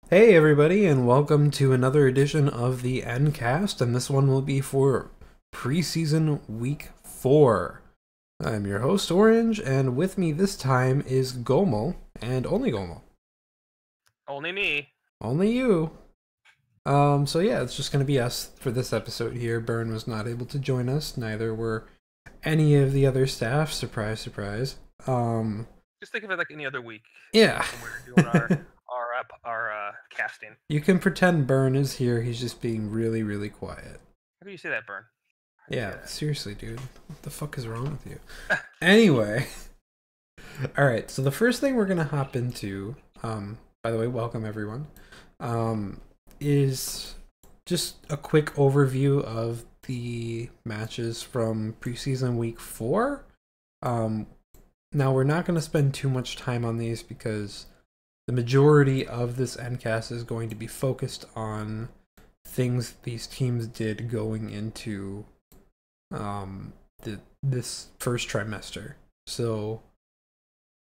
Hey everybody, and welcome to another edition of the Endcast, and this one will be for preseason week 4. I'm your host, Orange, and with me this time is Gomo, and only Gomo. Only me. Only you. So yeah, it's just gonna be us for this episode here. Byrne was not able to join us, neither were any of the other staff. Surprise, surprise. Just think of it like any other week Yeah. when we're doing our casting. You can pretend Byrne is here, he's just being really, really quiet. How do you say that, Burn? Yeah, seriously, dude. What the fuck is wrong with you? Anyway. Alright, so the first thing we're gonna hop into, by the way, welcome everyone, is just a quick overview of the matches from preseason week 4. Now we're not gonna spend too much time on these because the majority of this endcast is going to be focused on things these teams did going into this first trimester. So,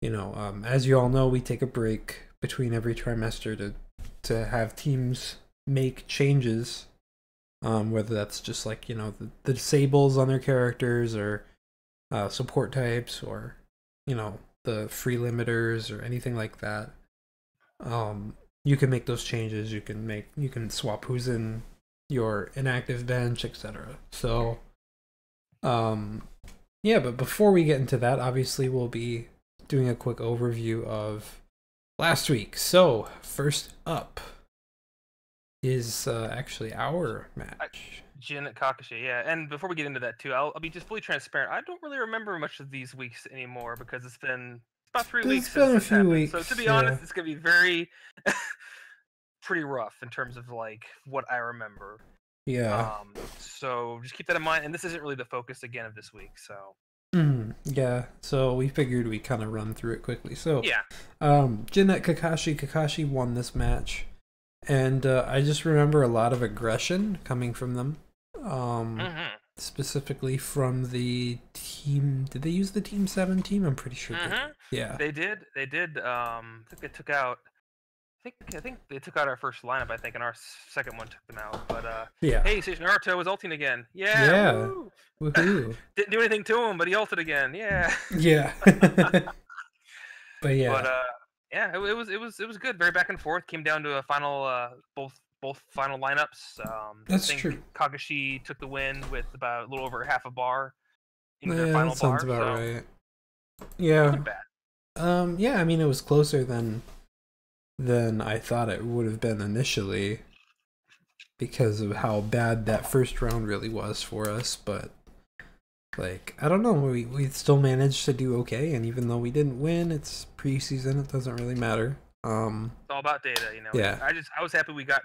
as you all know, we take a break between every trimester to have teams make changes, whether that's just like the disables on their characters or support types or the free limiters or anything like that. You can make those changes. You can swap who's in your inactive bench, etc. So, yeah. But before we get into that, obviously we'll be doing a quick overview of last week. So first up is actually our match. Jin at Kakashi, yeah. And before we get into that too, I'll be just fully transparent. I don't really remember much of these weeks anymore because it's about 3 weeks It's been since a this few happened. weeks. So to be yeah. honest, it's gonna be very pretty rough in terms of like what I remember. Yeah. So just keep that in mind. And this isn't really the focus again of this week. So yeah. So we figured we kind of run through it quickly. So yeah. Jin at Kakashi. Kakashi won this match, and I just remember a lot of aggression coming from them. Specifically from the team. Did they use the Team 7 team? I'm pretty sure. Yeah. They did. I think they took out. I think they took out our first lineup. I think, and our second one took them out. But yeah. Hey, Naruto was ulting again. Yeah. Yeah. Woo! Woohoo! Didn't do anything to him, but he ulted again. Yeah. Yeah. But yeah. But yeah, it was good. Very back and forth. Came down to a final. Both final lineups. That's I think true. Kakashi took the win with about a little over half a bar. Yeah, Their final that sounds bar, about right. Yeah. Bad. Yeah. I mean, it was closer than I thought it would have been initially because of how bad that first round really was for us. But like, I don't know, we still managed to do okay, and even though we didn't win, it's preseason. It doesn't really matter. It's all about data, Yeah. I was happy we got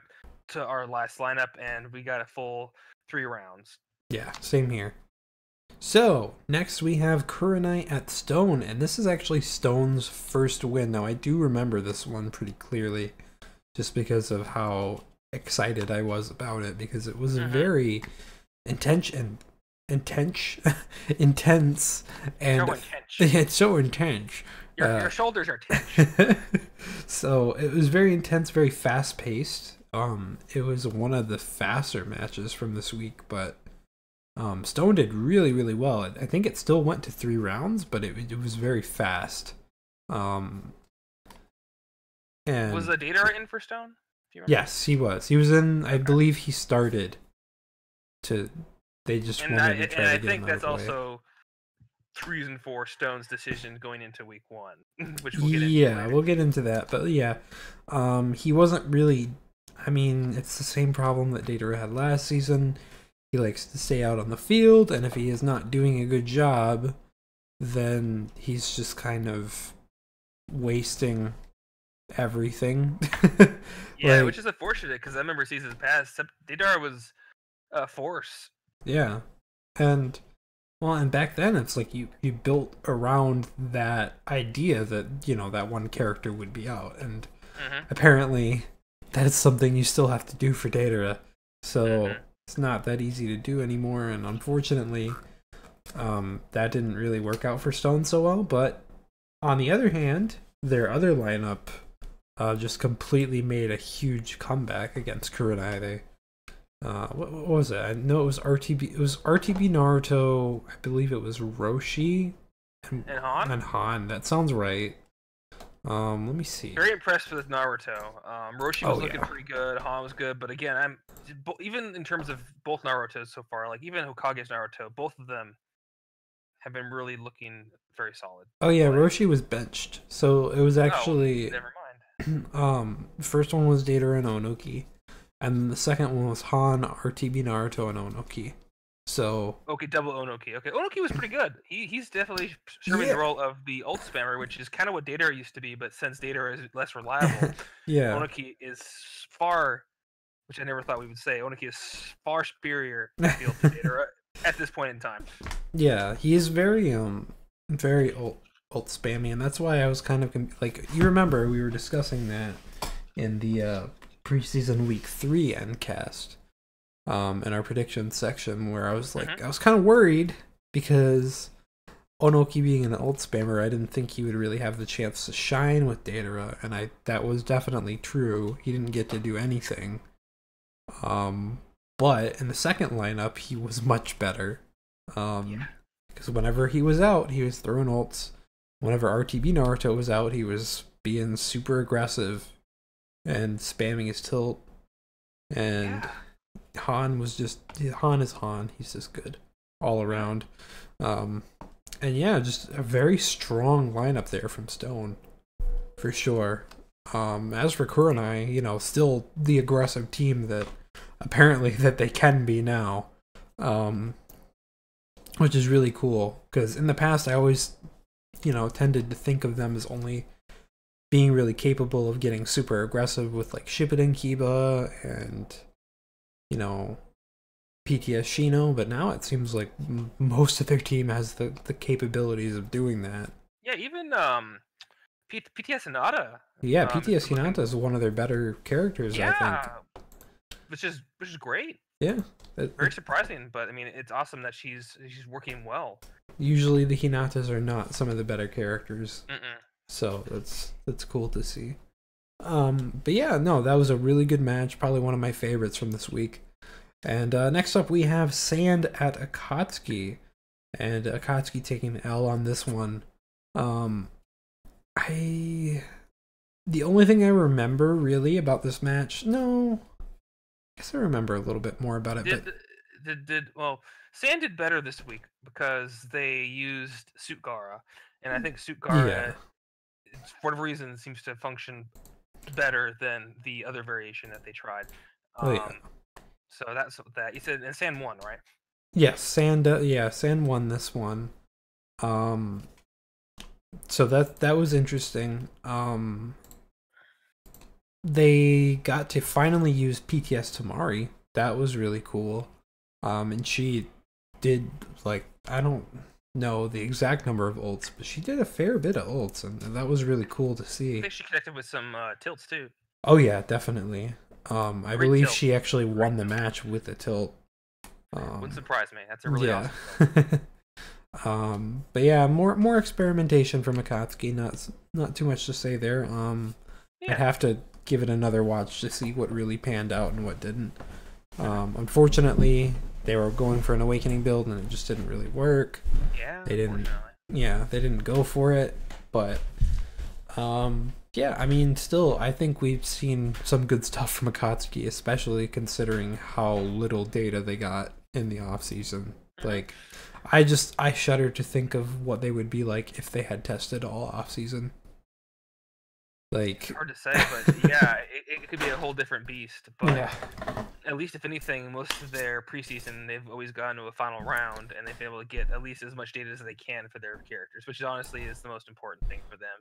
to our last lineup and we got a full 3 rounds. Yeah, same here. So, next we have Kurenai at Stone, and this is actually Stone's first win. Now, I do remember this one pretty clearly, just because of how excited I was about it, because it was very intense, and it's so intense. Your shoulders are tense. So it was very intense, very fast paced. It was one of the faster matches from this week, but Stone did really, really well. I think it still went to 3 rounds, but it was very fast. And was the data in for Stone? Yes, he was. He was in. I believe he started. They just wanted to try to get him out of the way. And I think that's also reason for Stone's decision going into week 1, which we'll get into. Yeah, we'll get into that. But yeah, he wasn't really. I mean, it's the same problem that Data had last season. He likes to stay out on the field, and if he is not doing a good job, then he's just kind of wasting everything. Yeah, which is unfortunate because I remember seasons past, Didar was a force. Yeah, and back then it's like you built around that idea that that one character would be out, and apparently that's something you still have to do for Data. So it's not that easy to do anymore, and unfortunately, that didn't really work out for Stone so well. But on the other hand, their other lineup just completely made a huge comeback against Kurenai. What was it? I know it was RTB. It was RTB Naruto. I believe it was Roshi And Han? and Han. That sounds right. Let me see. Very impressed with Naruto. Roshi was looking yeah. pretty good. Han was good, but again, even in terms of both Narutos so far, like even Hokage's Naruto, both of them have been really looking very solid. Oh yeah, Like, Roshi was benched. So it was oh, actually never mind. the first one was Datara and Onoki, and the second one was Han, RTB Naruto, and Onoki. So Okay, double Onoki. Okay, Onoki was pretty good. He's definitely serving the role of the ult spammer, which is kind of what Datara used to be, but since Datara is less reliable, yeah, Onoki is far, which I never thought we would say, Onoki is far superior in the field to Datara at this point in time. yeah, he is very ult spammy, and that's why I was kind of like, you remember we were discussing that in the preseason week 3 endcast, in our prediction section, where I was like, I was kind of worried because Onoki being an ult spammer, I didn't think he would really have the chance to shine with Datara, and that was definitely true. He didn't get to do anything. But in the second lineup, he was much better. Because whenever he was out, he was throwing ults. Whenever RTB Naruto was out, he was being super aggressive and spamming his tilt. And Han is Han. He's just good all around. And yeah, just a very strong lineup there from Stone, for sure. As for Kurenai, still the aggressive team that apparently that they can be now, which is really cool. Because in the past, I always, tended to think of them as only being really capable of getting super aggressive with like Shippuden Kiba and PTS Shino, but now it seems like most of their team has the capabilities of doing that. Yeah, even PTS Hinata. Yeah, PTS Hinata is one of their better characters, I think. Which is great. Yeah. Very surprising, but I mean, it's awesome that she's working well. Usually the Hinatas are not some of the better characters. Mm-mm. So that's cool to see. But yeah, no, that was a really good match. Probably one of my favorites from this week. And next up, we have Sand at Akatsuki, and Akatsuki taking L on this one. The only thing I remember really about this match, no, I guess I remember a little bit more about it. Well, Sand did better this week because they used Suitgara, and I think Suitgara, for whatever reason, seems to function better than the other variation that they tried. So that's that. You said, and Sand won, right? Yes, Sand won this one. So that was interesting. They got to finally use PTS Tamari. That was really cool. And she did, like, I don't know the exact number of ults, but she did a fair bit of ults, and that was really cool to see. I think she connected with some tilts too. Oh yeah, definitely. I believe she actually won the match with the tilt. Wouldn't surprise me. That's a really awesome. But yeah, more experimentation from Akatsuki. Not too much to say there. I'd have to give it another watch to see what really panned out and what didn't. Unfortunately, they were going for an awakening build and it just didn't really work. They didn't go for it. But yeah, I mean, still, I think we've seen some good stuff from Akatsuki, especially considering how little data they got in the off season. Like, I shudder to think of what they would be like if they had tested all off season. Like, it's hard to say, but yeah, it could be a whole different beast. But at least, if anything, most of their preseason, they've always gone to a final round, and they've been able to get at least as much data as they can for their characters, which honestly is the most important thing for them.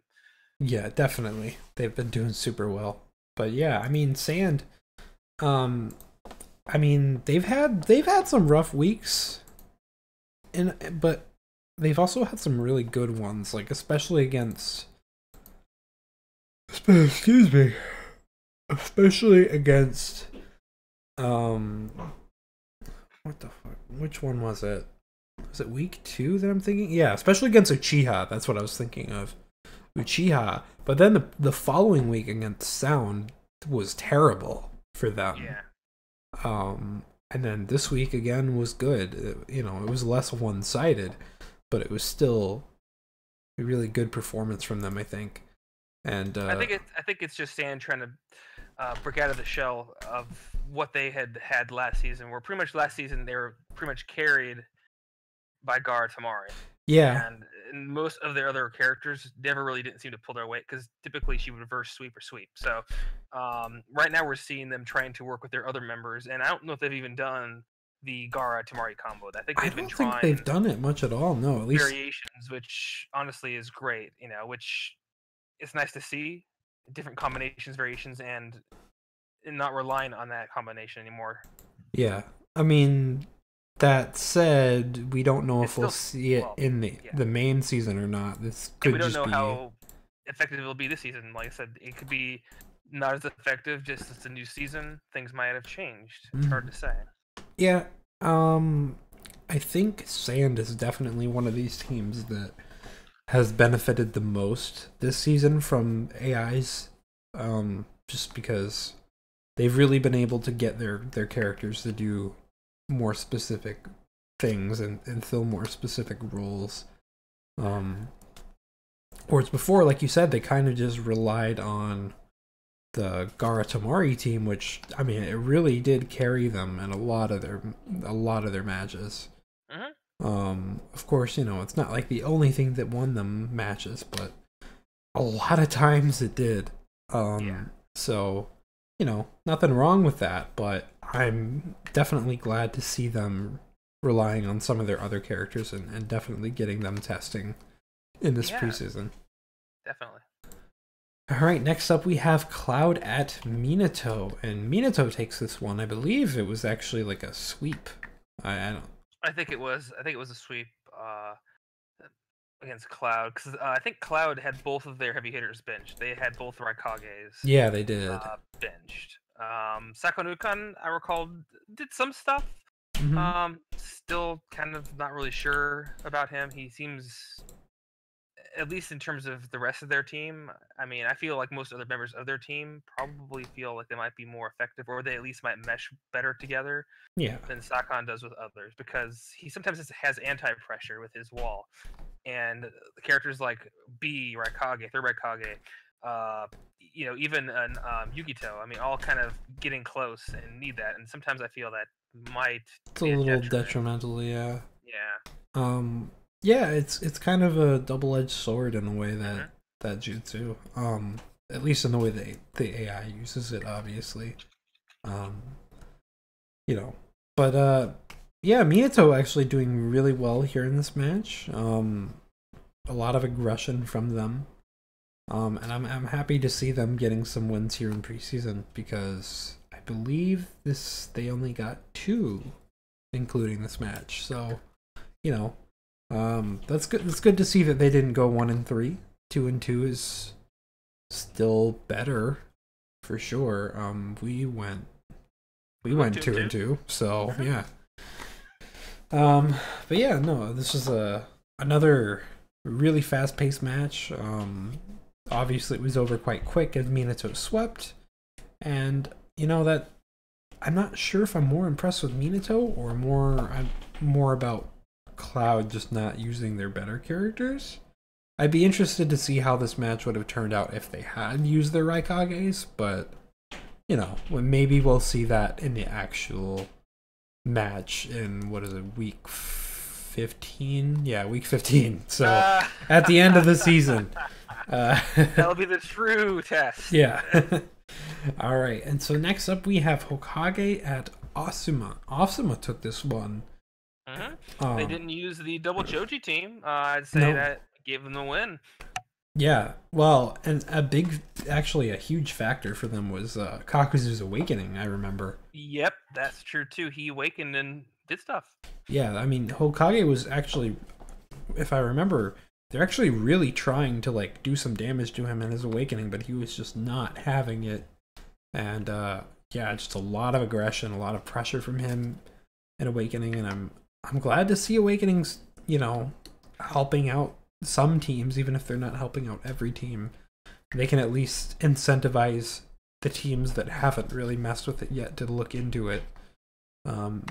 Yeah, definitely. They've been doing super well. But yeah, I mean, Sand, I mean, they've had some rough weeks, but they've also had some really good ones, like especially against especially against what the fuck? Which one was it? Was it week 2 that I'm thinking? Yeah, especially against Uchiha. That's what I was thinking of. Uchiha. But then the following week against Sound was terrible for them. Yeah. And then this week again was good. It was less one-sided, but it was still a really good performance from them, I think. And I think it's just Sand trying to break out of the shell of what they had last season. Where pretty much last season they were pretty much carried by Gar Tamari. Yeah. And most of their other characters never really didn't seem to pull their weight because typically she would reverse sweep or sweep. So right now we're seeing them trying to work with their other members, and I don't know if they've even done the Gara Tamari combo. I think they've been trying. I don't think they've done it much at all. No, at least variations, which honestly is great. Which it's nice to see different combinations, variations, and not relying on that combination anymore. Yeah, I mean, that said, we don't know if we'll see it in the main season or not. This could just be. We don't know how effective it'll be this season. Like I said, it could be not as effective. Just it's a new season, things might have changed. It's hard to say. Yeah, I think Sand is definitely one of these teams that has benefited the most this season from AIs, just because they've really been able to get their characters to do more specific things and fill more specific roles. Whereas before, like you said, they kind of just relied on the Gara Tamari team, which, I mean, it really did carry them in a lot of their matches. Of course, it's not like the only thing that won them matches, but a lot of times it did. So, nothing wrong with that, but I'm definitely glad to see them relying on some of their other characters and definitely getting them testing in this preseason. Definitely. All right, next up we have Cloud at Minato, and Minato takes this one. I believe it was actually like a sweep. I think it was a sweep against Cloud, because I think Cloud had both of their heavy hitters benched. They had both Raikages. Yeah, they did. Benched. Sakanukan, I recall, did some stuff. Still kind of not really sure about him. He seems, at least in terms of the rest of their team, I mean, I feel like most other members of their team probably feel like they might be more effective, or they at least might mesh better together than Sakan does with others, because he sometimes has anti-pressure with his wall. And the characters like B, Raikage, third Raikage, even Yugito, I mean, all kind of getting close and need that. And sometimes I feel that might be a little detrimental, yeah. Yeah. Yeah, it's kind of a double-edged sword in a way that jutsu. At least in the way the AI uses it, obviously. But yeah, Minato actually doing really well here in this match. A lot of aggression from them. And I'm happy to see them getting some wins here in preseason, because I believe they only got 2, including this match. So, that's good. It's good to see that they didn't go 1-3. 2-2 is still better, for sure. We went 2-2. So yeah. But yeah, no, this is another really fast-paced match. Obviously, it was over quite quick as Minato swept, and that I'm not sure if I'm more impressed with Minato or I'm more about Cloud just not using their better characters. I'd be interested to see how this match would have turned out if they had used their Raikages, but maybe we'll see that in the actual match in week 15? Yeah, week 15. So at the end of the season. That'll be the true test. Yeah. All right, and so next up we have Hokage at Asuma. Asuma took this one. They didn't use the double Choji team. I'd say that gave them the win. Yeah, well, and a huge factor for them was Kakuzu's awakening, I remember. Yep, that's true too. He awakened and did stuff. Yeah, I mean, Hokage was actually, if I remember, they're actually really trying to do some damage to him in his awakening, but he was just not having it. And just a lot of aggression, a lot of pressure from him in awakening, and I'm glad to see awakenings, helping out some teams, even if they're not helping out every team, they can at least incentivize the teams that haven't really messed with it yet to look into it.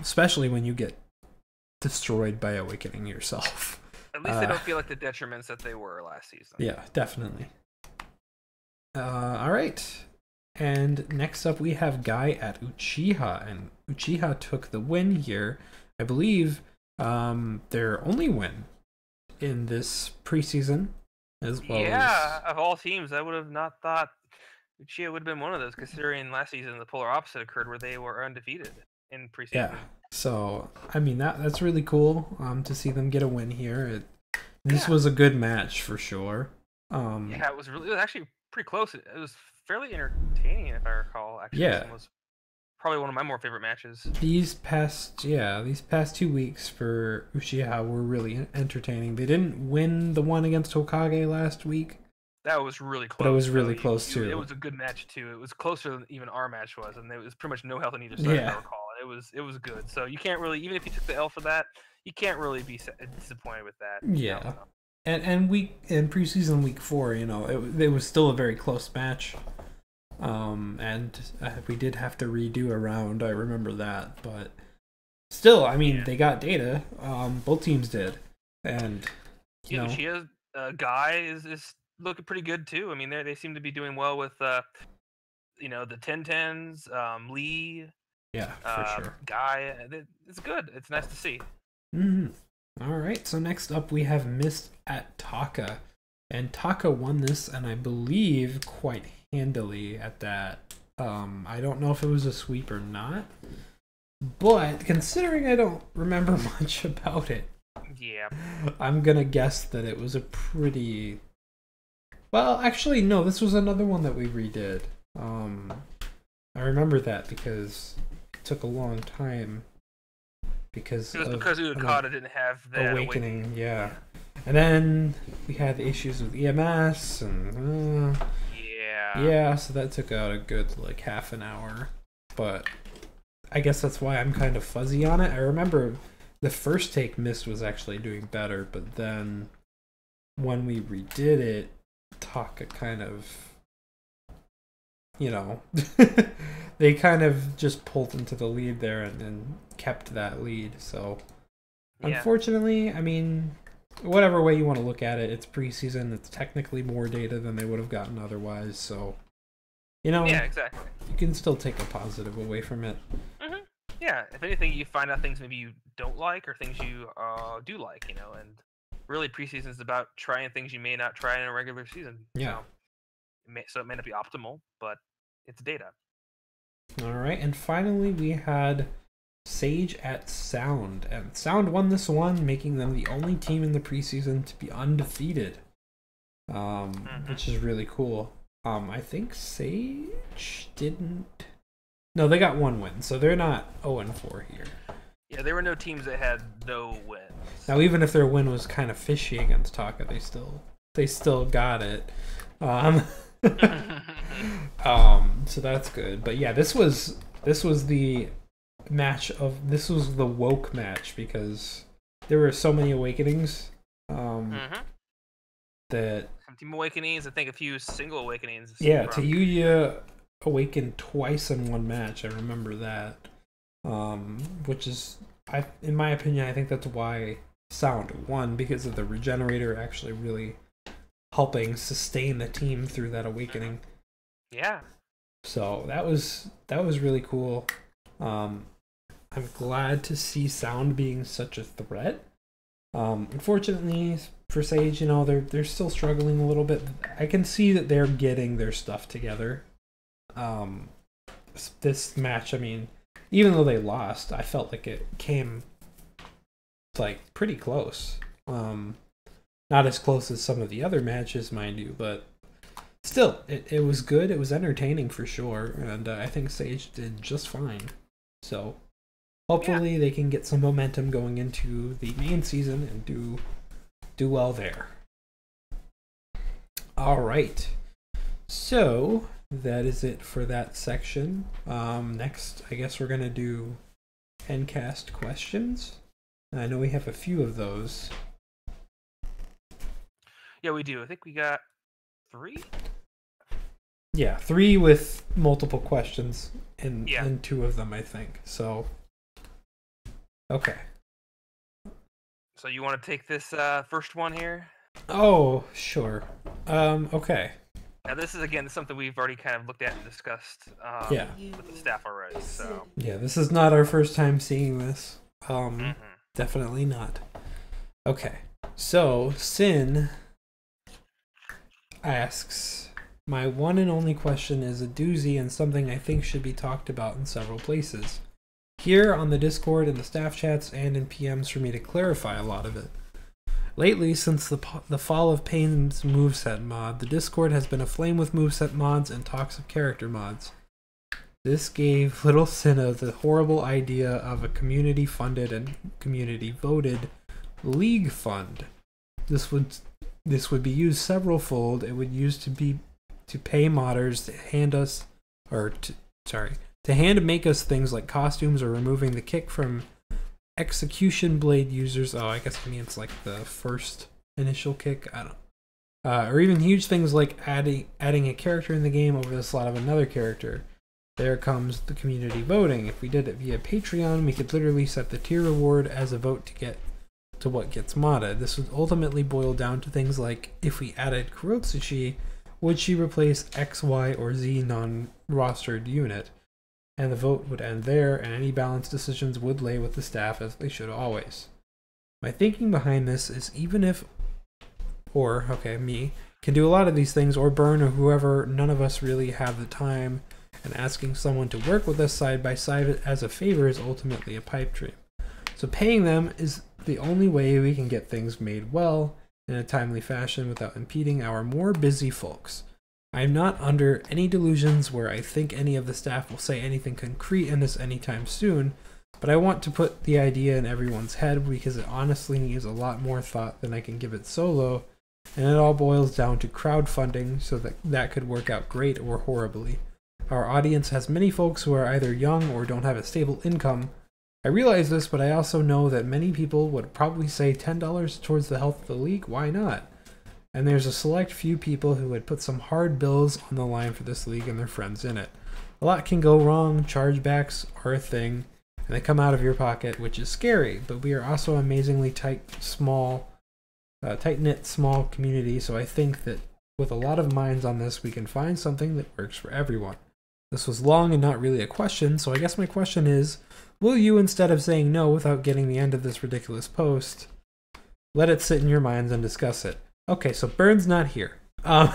Especially when you get destroyed by Awakening yourself. At least they don't feel like the detriments that they were last season. Yeah, definitely. All right. And next up we have Guy at Uchiha, and Uchiha took the win here. I believe their only win in this preseason, as well as... of all teams, I would have not thought Uchiha would have been one of those, considering last season the polar opposite occurred where they were undefeated in preseason. Yeah, so I mean that's really cool to see them get a win here. This was a good match for sure. Yeah, it was actually pretty close. It was fairly entertaining, if I recall. Actually, yeah, it was probably one of my more favorite matches. These past 2 weeks for Uchiha were really entertaining. They didn't win the one against Hokage last week. That was really close. But it was really close too. It was a good match too. It was closer than even our match was, and there was pretty much no health on either side. If I recall, it was good. So you can't really, even if you took the L for that, you can't really be disappointed with that. Yeah. And in preseason week 4, it was still a very close match. And we did have to redo a round. I remember that, but still, I mean, they got data. Both teams did, and Uchiha's Guy is looking pretty good too. I mean, they seem to be doing well with the 10-10s, Lee. Yeah, for sure. Guy, it's good. It's nice to see. Mm-hmm. All right, so next up we have Mist at Taka, and Taka won this, and I believe quite handily at that. I don't know if it was a sweep or not, but considering I don't remember much about it, yeah, I'm gonna guess that it was a pretty... Well, actually, no, this was another one that we redid. I remember that because it took a long time. Because Uchiha didn't have that awakening, yeah. And then we had the issues with EMS, and yeah, so that took out a good half an hour. But I guess that's why I'm kind of fuzzy on it. I remember the first take Mist was actually doing better, but then when we redid it, Taka kind of, they kind of just pulled into the lead there and kept that lead. So unfortunately, I mean, whatever way you want to look at it, it's preseason. It's technically more data than they would have gotten otherwise. So, yeah, exactly. You can still take a positive away from it. Mm-hmm. Yeah, if anything, you find out things maybe you don't like or things you do like, and really preseason is about trying things you may not try in a regular season. Yeah. So it may not be optimal, but it's data. All right, and finally we had Sage at Sound, and Sound won this one, making them the only team in the preseason to be undefeated, which is really cool. I think Sage didn't... No, they got one win, so they're not 0-4 here. Yeah, there were no teams that had no wins. Now, even if their win was kind of fishy against Taka, they still got it. So that's good. But yeah, this was the woke match because there were so many awakenings. That some team awakenings, I think a few single awakenings. Yeah, Tayuya awakened twice in one match. I remember that. Which is, in my opinion, I think that's why Sound won, because of the regenerator actually really helping sustain the team through that awakening. Yeah. So that was really cool. I'm glad to see Sound being such a threat. Unfortunately for Sage, they're still struggling a little bit. I can see that they're getting their stuff together. This match, I mean, even though they lost, I felt like it came pretty close. Not as close as some of the other matches, mind you, but still, it was good. It was entertaining for sure, and I think Sage did just fine. So hopefully they can get some momentum going into the main season and do well there. All right, so that is it for that section. Next, I guess we're gonna do Endcast questions. I know we have a few of those. Yeah, we do. I think we got 3. Yeah, 3 with multiple questions Yeah. in 2 of them, I think. So, okay. So you want to take this first one here? Oh, sure. Okay. Now this is again something we've already kind of looked at and discussed Yeah. with the staff already. So Yeah, this is not our first time seeing this. mhm. Definitely not. Okay. So, Sin asks, my one and only question is a doozy and something I think should be talked about in several places. Here on the Discord, in the staff chats, and in PMs for me to clarify a lot of it. Lately, since the Fall of Pain's moveset mod, the Discord has been aflame with moveset mods and talks of character mods. This gave Little Cinna the horrible idea of a community-funded and community-voted league fund. This would be used several-fold. It would use to pay modders to hand make us things like costumes or removing the kick from execution blade users. Oh, I guess it means like the first initial kick. I don't. Or even huge things like adding a character in the game over the slot of another character. There comes the community voting. If we did it via Patreon, we could literally set the tier reward as a vote to get to what gets modded. This would ultimately boil down to things like, if we added Kurotsushi, would she replace X, Y, or Z non-rostered unit? And the vote would end there, and any balance decisions would lay with the staff as they should always. My thinking behind this is even if, me, can do a lot of these things, or Burn or whoever, none of us really have the time, and asking someone to work with us side by side as a favor is ultimately a pipe dream. So paying them is the only way we can get things made well, in a timely fashion without impeding our more busy folks. I'm not under any delusions where I think any of the staff will say anything concrete in this anytime soon, but I want to put the idea in everyone's head because it honestly needs a lot more thought than I can give it solo, and it all boils down to crowdfunding, so that could work out great or horribly. Our audience has many folks who are either young or don't have a stable income. I realize this, but I also know that many people would probably say $10 towards the health of the league. Why not? And there's a select few people who would put some hard bills on the line for this league and their friends in it. A lot can go wrong, chargebacks are a thing, and they come out of your pocket, which is scary, but we are also amazingly tight-knit, small community, so I think that with a lot of minds on this, we can find something that works for everyone. This was long and not really a question, so I guess my question is, will you, instead of saying no without getting the end of this ridiculous post, let it sit in your minds and discuss it? Okay, so Burn's not here. Yeah.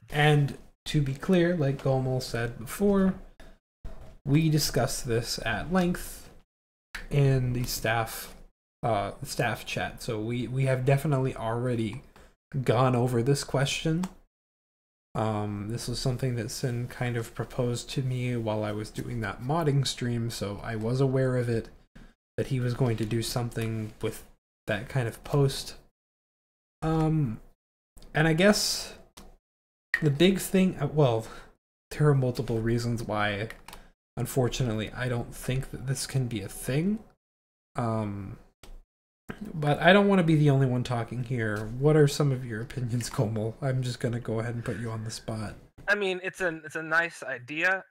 And to be clear, like Gomel said before, we discussed this at length in the staff chat. So we have definitely already gone over this question. This was something that Sin kind of proposed to me while I was doing that modding stream, so I was aware of it, that he was going to do something with that kind of post. And I guess the big thing, well, there are multiple reasons why, unfortunately, I don't think that this can be a thing. But I don't want to be the only one talking here. What are some of your opinions, Komal? I'm just gonna go ahead and put you on the spot. I mean, it's a nice idea.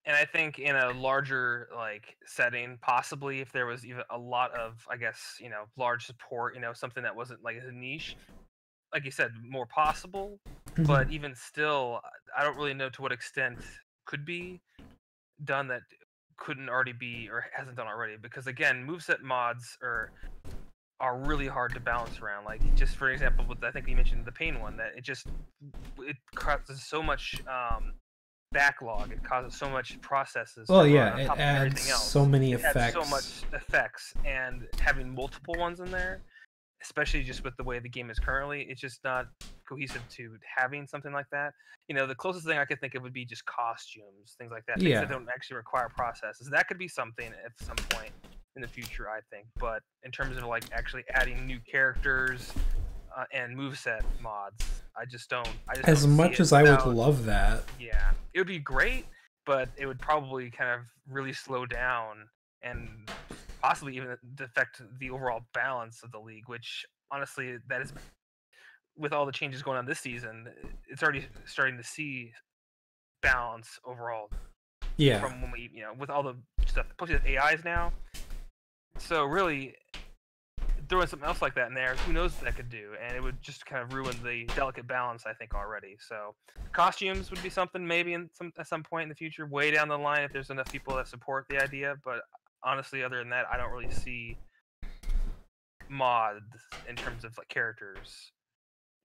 And I think in a larger like setting, possibly if there was even a lot of, I guess, large support, something that wasn't like a niche, like you said, more possible. But even still, I don't really know to what extent could be done that couldn't already be or hasn't done already. Because again, moveset mods are really hard to balance around. Like just for example, with I think you mentioned the pain one, that it causes so much backlog. It causes so much processes. Well, to yeah, run on it top of adds everything else. so many It effects. adds so much effects, and having multiple ones in there, especially just with the way the game is currently, it's just not cohesive to having something like that. The closest thing I could think of would be just costumes, things like that, things that don't actually require processes. That could be something at some point in the future, I think. But in terms of like actually adding new characters and moveset mods, I just don't. As much as I would love that, yeah, it would be great, but it would probably kind of really slow down and possibly even affect the overall balance of the league, which honestly, that is with all the changes going on this season, it's already starting to see balance overall Yeah. from when we, with all the stuff, plus with AIs now. So really, throwing something else like that in there, who knows what that could do, and it would just kind of ruin the delicate balance, I think, already. So costumes would be something maybe at some point in the future, way down the line, if there's enough people that support the idea. But honestly, other than that, I don't really see mods in terms of like characters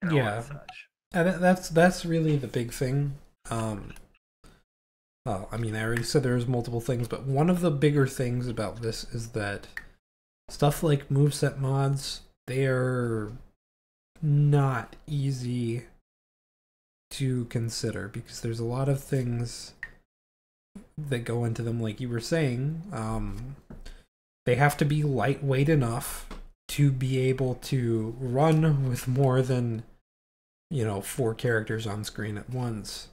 and Yeah. such. And that's really the big thing. Well, I mean, I already said there's multiple things, but one of the bigger things about this is that stuff like moveset mods, they're not easy to consider because there's a lot of things that go into them, like you were saying. They have to be lightweight enough to be able to run with more than 4 characters on screen at once.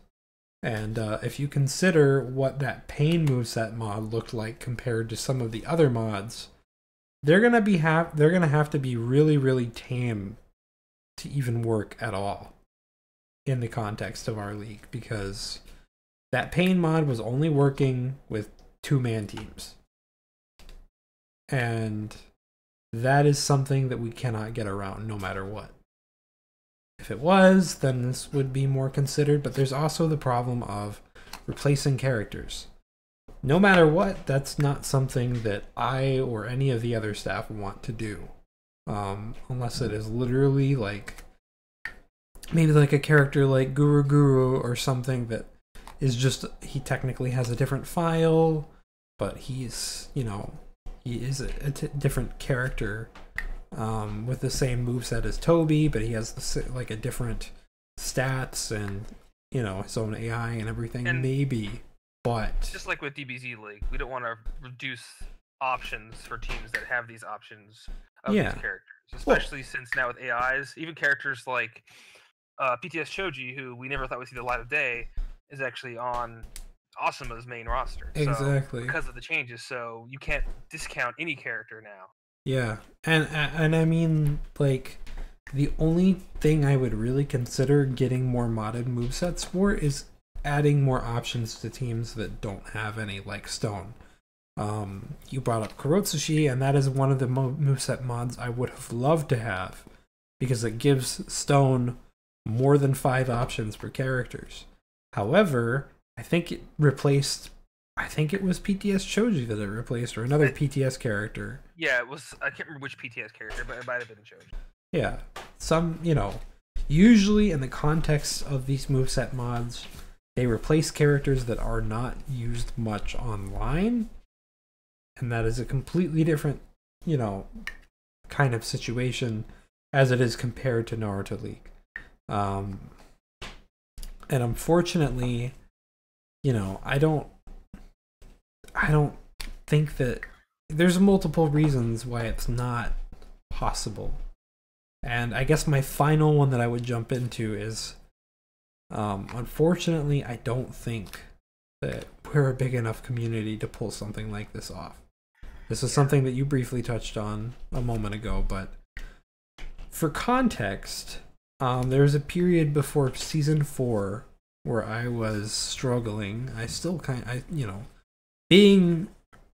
And if you consider what that pain moveset mod looked like compared to some of the other mods, they're gonna have to be really, really tame to even work at all in the context of our league, because that pain mod was only working with 2-man teams. And that is something that we cannot get around no matter what. If it was, then this would be more considered, but there's also the problem of replacing characters. No matter what, that's not something that I or any of the other staff want to do. Unless it is literally like, maybe like a character like Guru or something that is just, he technically has a different file, but he's, he is a different character. With the same moveset as Toby, but he has like a different stats and his own AI and everything. And maybe, but just like with DBZ League, we don't want to reduce options for teams that have these options of these characters, especially since now with AIs, even characters like PTS Choji, who we never thought would see the light of day, is actually on Asuma's main roster. Exactly. So, because of the changes, so you can't discount any character now. Yeah, and I mean, like, the only thing I would really consider getting more modded movesets for is adding more options to teams that don't have any, like Stone. You brought up Kurotsushi, and that is one of the moveset mods I would have loved to have, because it gives Stone more than 5 options for characters. However, I think it was PTS Choji that it replaced, or another PTS character. Yeah, it was. I can't remember which PTS character, but it might have been Choji. Yeah. Usually in the context of these moveset mods, they replace characters that are not used much online. And that is a completely different, kind of situation as it is compared to Naruto League. And unfortunately, I don't think that there's multiple reasons why it's not possible. And I guess my final one that I would jump into is, unfortunately, I don't think that we're a big enough community to pull something like this off. This is something that you briefly touched on a moment ago, but for context, there was a period before season 4 where I was struggling. I still being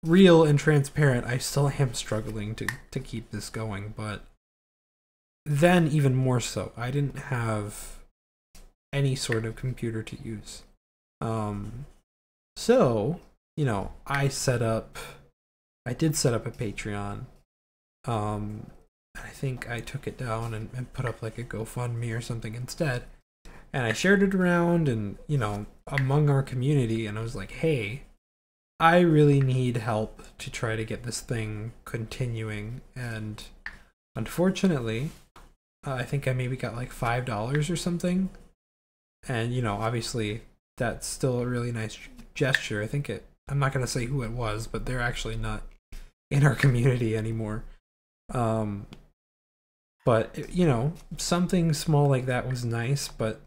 real and transparent, I still am struggling to keep this going, but then even more so, I didn't have any sort of computer to use. So, I did set up a Patreon. I think I took it down and put up like a GoFundMe or something instead. And I shared it around and, among our community, and I was like, hey, I really need help to try to get this thing continuing. And unfortunately, I think I maybe got like $5 or something. And, obviously, that's still a really nice gesture. I'm not going to say who it was, but they're actually not in our community anymore. But, something small like that was nice, but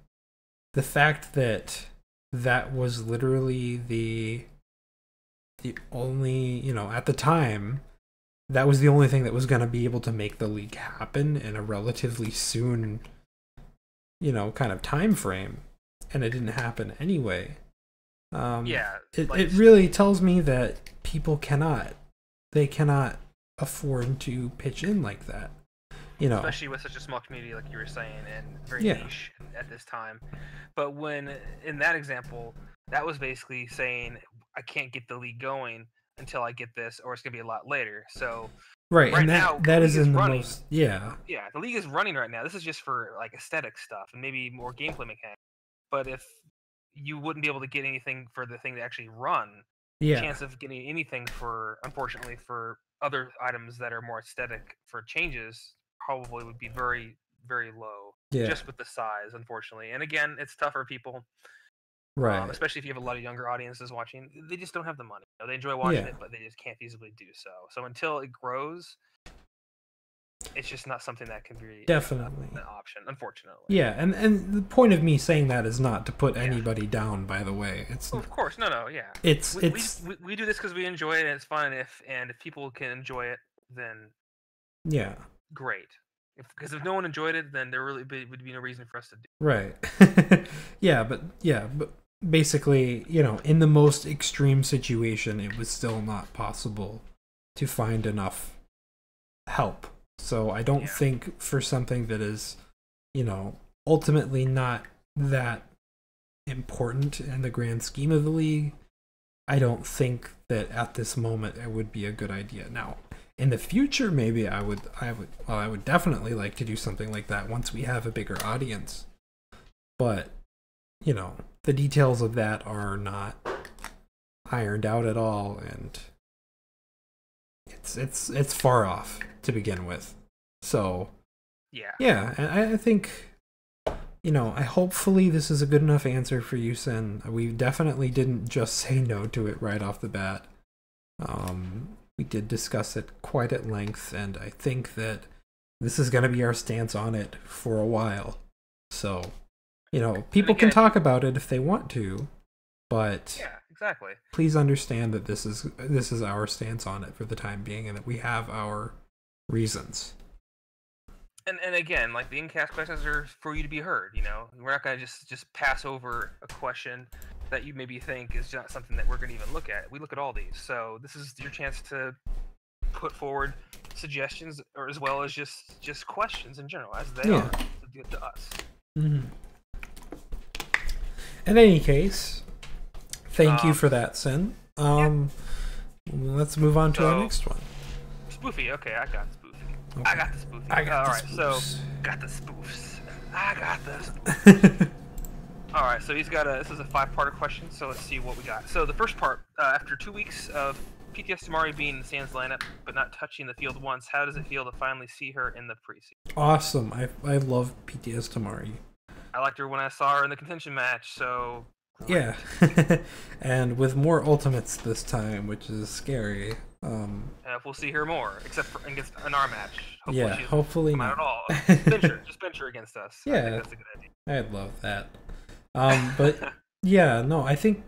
the fact that that was literally the only, at the time, that was the only thing that was going to be able to make the league happen in a relatively soon, kind of time frame, and it didn't happen anyway. It really tells me that people cannot afford to pitch in like that. Especially with such a small community, like you were saying, and very niche at this time. But when, in that example, that was basically saying, I can't get the league going until I get this, or it's going to be a lot later. So, right and now, that is in the running, most, the league is running right now. This is just for, like, aesthetic stuff and maybe more gameplay mechanics. But if you wouldn't be able to get anything for the thing to actually run, the chance of getting anything unfortunately, for other items that are more aesthetic for changes probably would be very, very low, just with the size, unfortunately. And again, it's tough for people, right? Especially if you have a lot of younger audiences watching. They just don't have the money. They enjoy watching it, but they just can't feasibly do so. So until it grows, it's just not something that can be definitely an option, unfortunately. Yeah, and the point of me saying that is not to put anybody down. By the way, of course, no, yeah. We do this because we enjoy it and it's fun. If people can enjoy it, then great. Because if no one enjoyed it, then there really would be no reason for us to do it. Right. but basically, in the most extreme situation, it was still not possible to find enough help. So I don't think for something that is, ultimately not that important in the grand scheme of the league, I don't think that at this moment it would be a good idea. Now, in the future, maybe I would definitely like to do something like that once we have a bigger audience. But, the details of that are not ironed out at all, and it's far off to begin with. So and I think, hopefully this is a good enough answer for you, Sin. We definitely didn't just say no to it right off the bat. We did discuss it quite at length, and I think that this is going to be our stance on it for a while. So, people can talk about it if they want to, but exactly. Please understand that this is our stance on it for the time being, and that we have our reasons. And again, like, the in-cast questions are for you to be heard. We're not going to just pass over a question that you maybe think is not something that we're going to even look at. We look at all these, so this is your chance to put forward suggestions, or as well as just questions in general, as they are to us. Mm-hmm. In any case, thank you for that, Sin. Let's move on to our next one. Spoofy. Okay, I got Spoofy. Okay. I got the Spoofy. Alright, so got the spoofs. I got the spoofs. Alright, so this is a 5-parter question, so let's see what we got. So the first part, after 2 weeks of PTS Tamari being in the Sands lineup, but not touching the field once, how does it feel to finally see her in the preseason? Awesome. I love PTS Tamari. I liked her when I saw her in the contention match, so... Yeah. And with more ultimates this time, which is scary. If we'll see her more, except for against an R match. Hopefully not. At all. Just bench her against us. Yeah, I think that's a good idea. I'd love that. But I think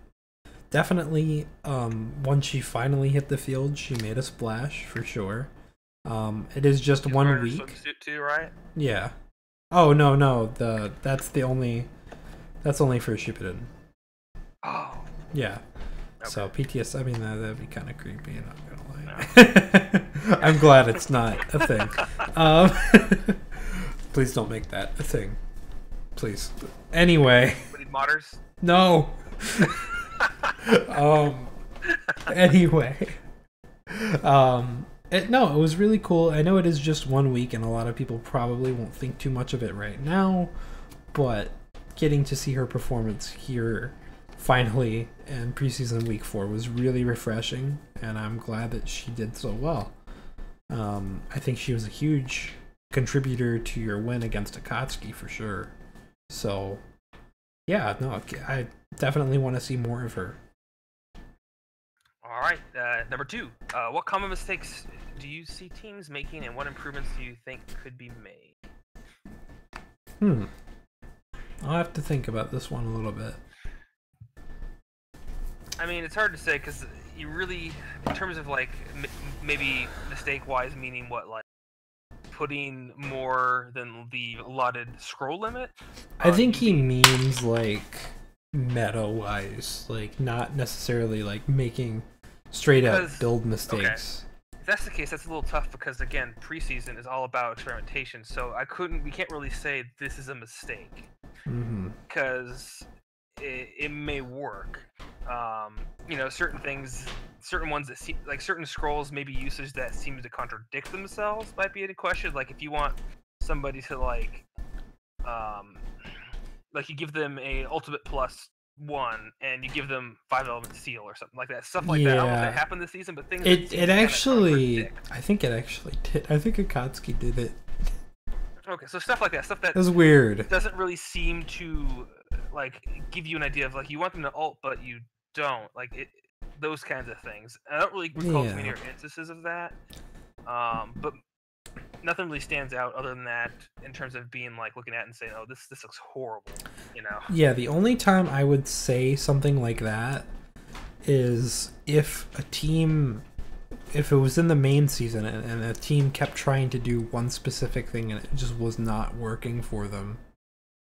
definitely once she finally hit the field, she made a splash for sure. It is just 1 week. Swimsuit too, right? Yeah. Oh no, that's only for Shippuden. Oh. Yeah. Okay. So PTS, I mean that'd be kind of creepy. I'm not gonna lie. No. I'm glad it's not a thing. Please don't make that a thing. Please. Anyway. We need modders? No. Anyway. It was really cool. I know it is just 1 week, and a lot of people probably won't think too much of it right now, but getting to see her performance here finally in preseason week 4 was really refreshing, and I'm glad that she did so well. I think she was a huge contributor to your win against Akatsuki for sure. So, I definitely want to see more of her. All right, number 2. What common mistakes do you see teams making, and what improvements do you think could be made? I'll have to think about this one a little bit. I mean, it's hard to say because you really, in terms of like maybe mistake-wise, meaning what, like putting more than the allotted scroll limit. I think he means like meta-wise, like not necessarily like making straight up build mistakes. Okay. If that's the case, that's a little tough because again, preseason is all about experimentation. So we can't really say this is a mistake because it may work. You know, certain things, certain ones that seem like certain scrolls, maybe usage that seems to contradict themselves might be in question. Like if you want somebody to like you give them a ultimate plus 1 and you give them 5 element seal or something like that. Stuff like that. I don't know if that happened this season, but things it actually, I think it actually did. I think Akatsuki did it. Okay, so stuff like that, stuff that was weird. Doesn't really seem to like give you an idea of like you want them to ult, but you don't like it. Those kinds of things. I don't really recall too many instances of that. But nothing really stands out other than that in terms of being like looking at it and saying, "Oh, this looks horrible," you know. Yeah, the only time I would say something like that is if it was in the main season and a team kept trying to do one specific thing and it just was not working for them,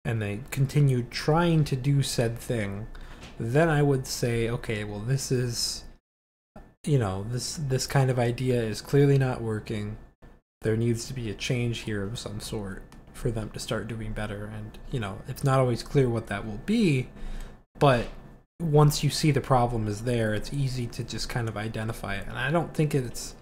and they continued trying to do said thing, then I would say, okay, well, this is, you know, this kind of idea is clearly not working. There needs to be a change here of some sort for them to start doing better. And, you know, it's not always clear what that will be, but once you see the problem is there, it's easy to just kind of identify it. And I don't think it's,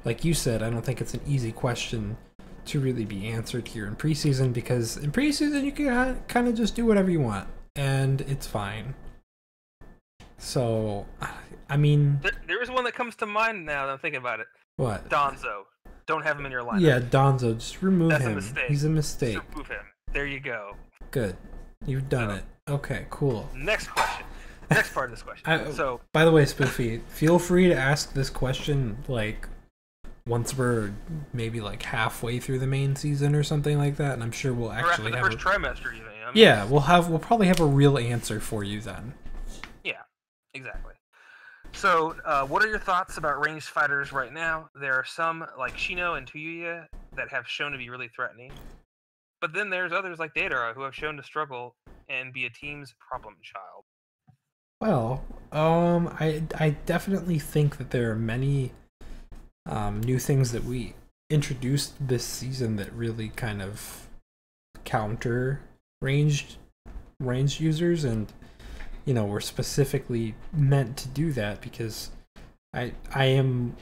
like you said, I don't think it's an easy question to really be answered here in preseason, because in preseason you can kind of just do whatever you want, and it's fine. So, I mean... There is one that comes to mind now that I'm thinking about it. What? Donzo. Don't have him in your lineup. Yeah, Donzo. Just remove him. That's a mistake. He's a mistake. Just remove him. There you go. Good. You've done it. Okay, cool. Next question. Next part of this question. By the way, Spoofy, feel free to ask this question, like, once we're maybe, like, halfway through the main season or something like that, and I'm sure we'll actually have... the first trimester, even. I mean, yeah, we'll probably have a real answer for you then. Yeah, exactly. So, what are your thoughts about ranged fighters right now? There are some, like Shino and Tuyuya, that have shown to be really threatening. But then there's others like Deidara who have shown to struggle and be a team's problem child. Well, I definitely think that there are many new things that we introduced this season that really kind of counter ranged users, and you know, we're specifically meant to do that because I am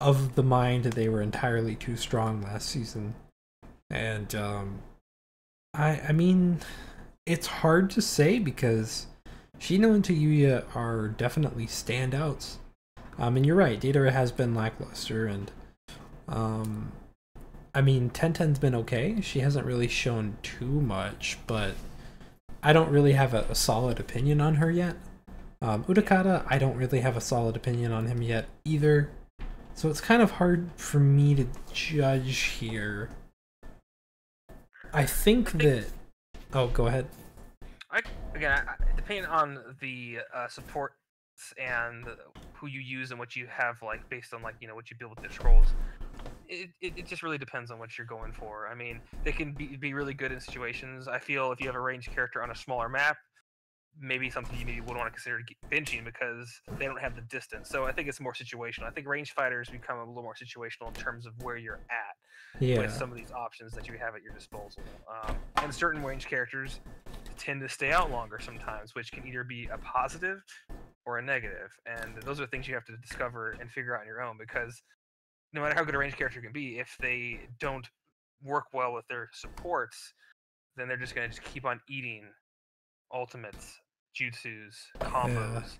of the mind that they were entirely too strong last season. And I mean, it's hard to say because Shino and Tuyuya are definitely standouts. And you're right, Deidara has been lackluster, and I mean, Tenten's been okay. She hasn't really shown too much, but I don't really have a solid opinion on her yet. Utakata, I don't really have a solid opinion on him yet either. So it's kind of hard for me to judge here. I think that... Oh, go ahead. Depending on the supports and who you use and what you have, like, based on, like, you know, what you build with the scrolls, it just really depends on what you're going for. I mean, they can be really good in situations. I feel if you have a ranged character on a smaller map, maybe something you maybe would want to consider benching because they don't have the distance. So I think it's more situational. I think ranged fighters become a little more situational in terms of where you're at with some of these options that you have at your disposal. And certain ranged characters tend to stay out longer sometimes, which can either be a positive or a negative. And those are things you have to discover and figure out on your own, because no matter how good a ranged character can be, if they don't work well with their supports, then they're just going to keep on eating ultimates, jutsus, combos,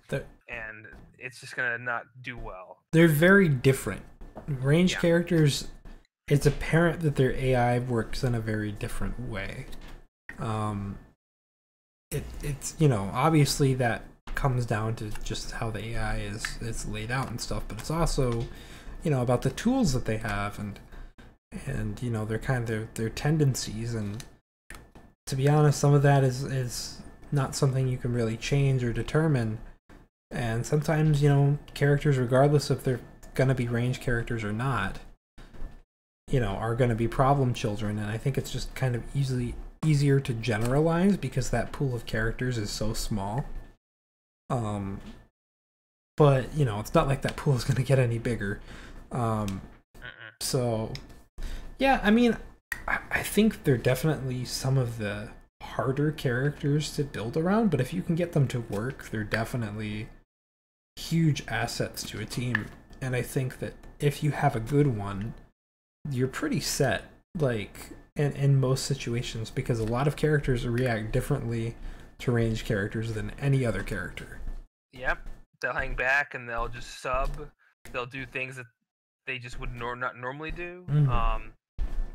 and it's just going to not do well. They're very different. Ranged characters, it's apparent that their AI works in a very different way. It's, you know, obviously that comes down to just how the AI is laid out and stuff, but it's also, you know, about the tools that they have and you know, their kind of their tendencies. And to be honest, some of that is not something you can really change or determine And sometimes, you know, characters, regardless if they're gonna be range characters or not, you know, are gonna be problem children. And I think it's just kind of easier to generalize because that pool of characters is so small. But you know, it's not like that pool is gonna get any bigger. So yeah, I mean, I think they're definitely some of the harder characters to build around, but if you can get them to work, they're definitely huge assets to a team. And I think that if you have a good one, you're pretty set, like in most situations, because a lot of characters react differently to ranged characters than any other character. Yep, they'll hang back and they'll just sub. They'll do things that they just would not normally do.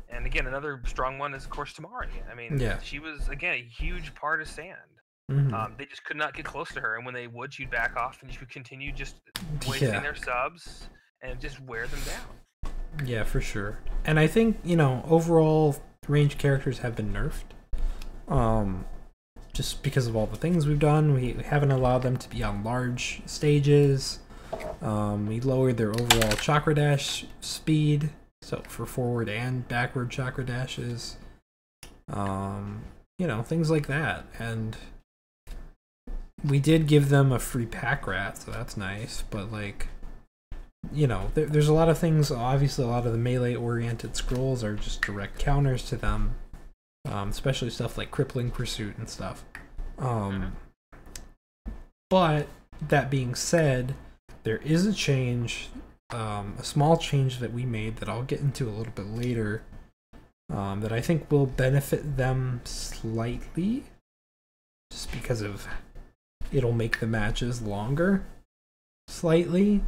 And again, another strong one is, of course, Tamari. I mean, she was, again, a huge part of Sand. They just could not get close to her, and when they would, she'd back off, and she would continue just wasting their subs and just wear them down. Yeah, for sure. And I think, you know, overall, ranged characters have been nerfed. Just because of all the things we've done. We haven't allowed them to be on large stages. We lowered their overall chakra dash speed, so for forward and backward chakra dashes. You know, things like that. And we did give them a free pack rat, so that's nice. But, like, you know, there's a lot of things. Obviously, a lot of the melee-oriented scrolls are just direct counters to them. Especially stuff like Crippling Pursuit and stuff. But, that being said, there is a change, a small change that we made that I'll get into a little bit later, that I think will benefit them slightly, just because of it'll make the matches longer, slightly.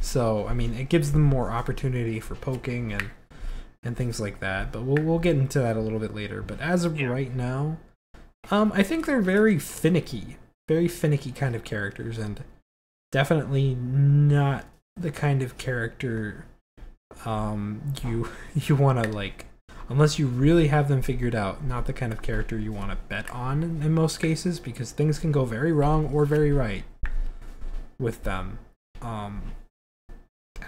So, I mean, it gives them more opportunity for poking and things like that, but we'll get into that a little bit later. But as of right now, I think they're very finicky kind of characters, and definitely not the kind of character you want to, like, unless you really have them figured out, not the kind of character you want to bet on in most cases, because things can go very wrong or very right with them. And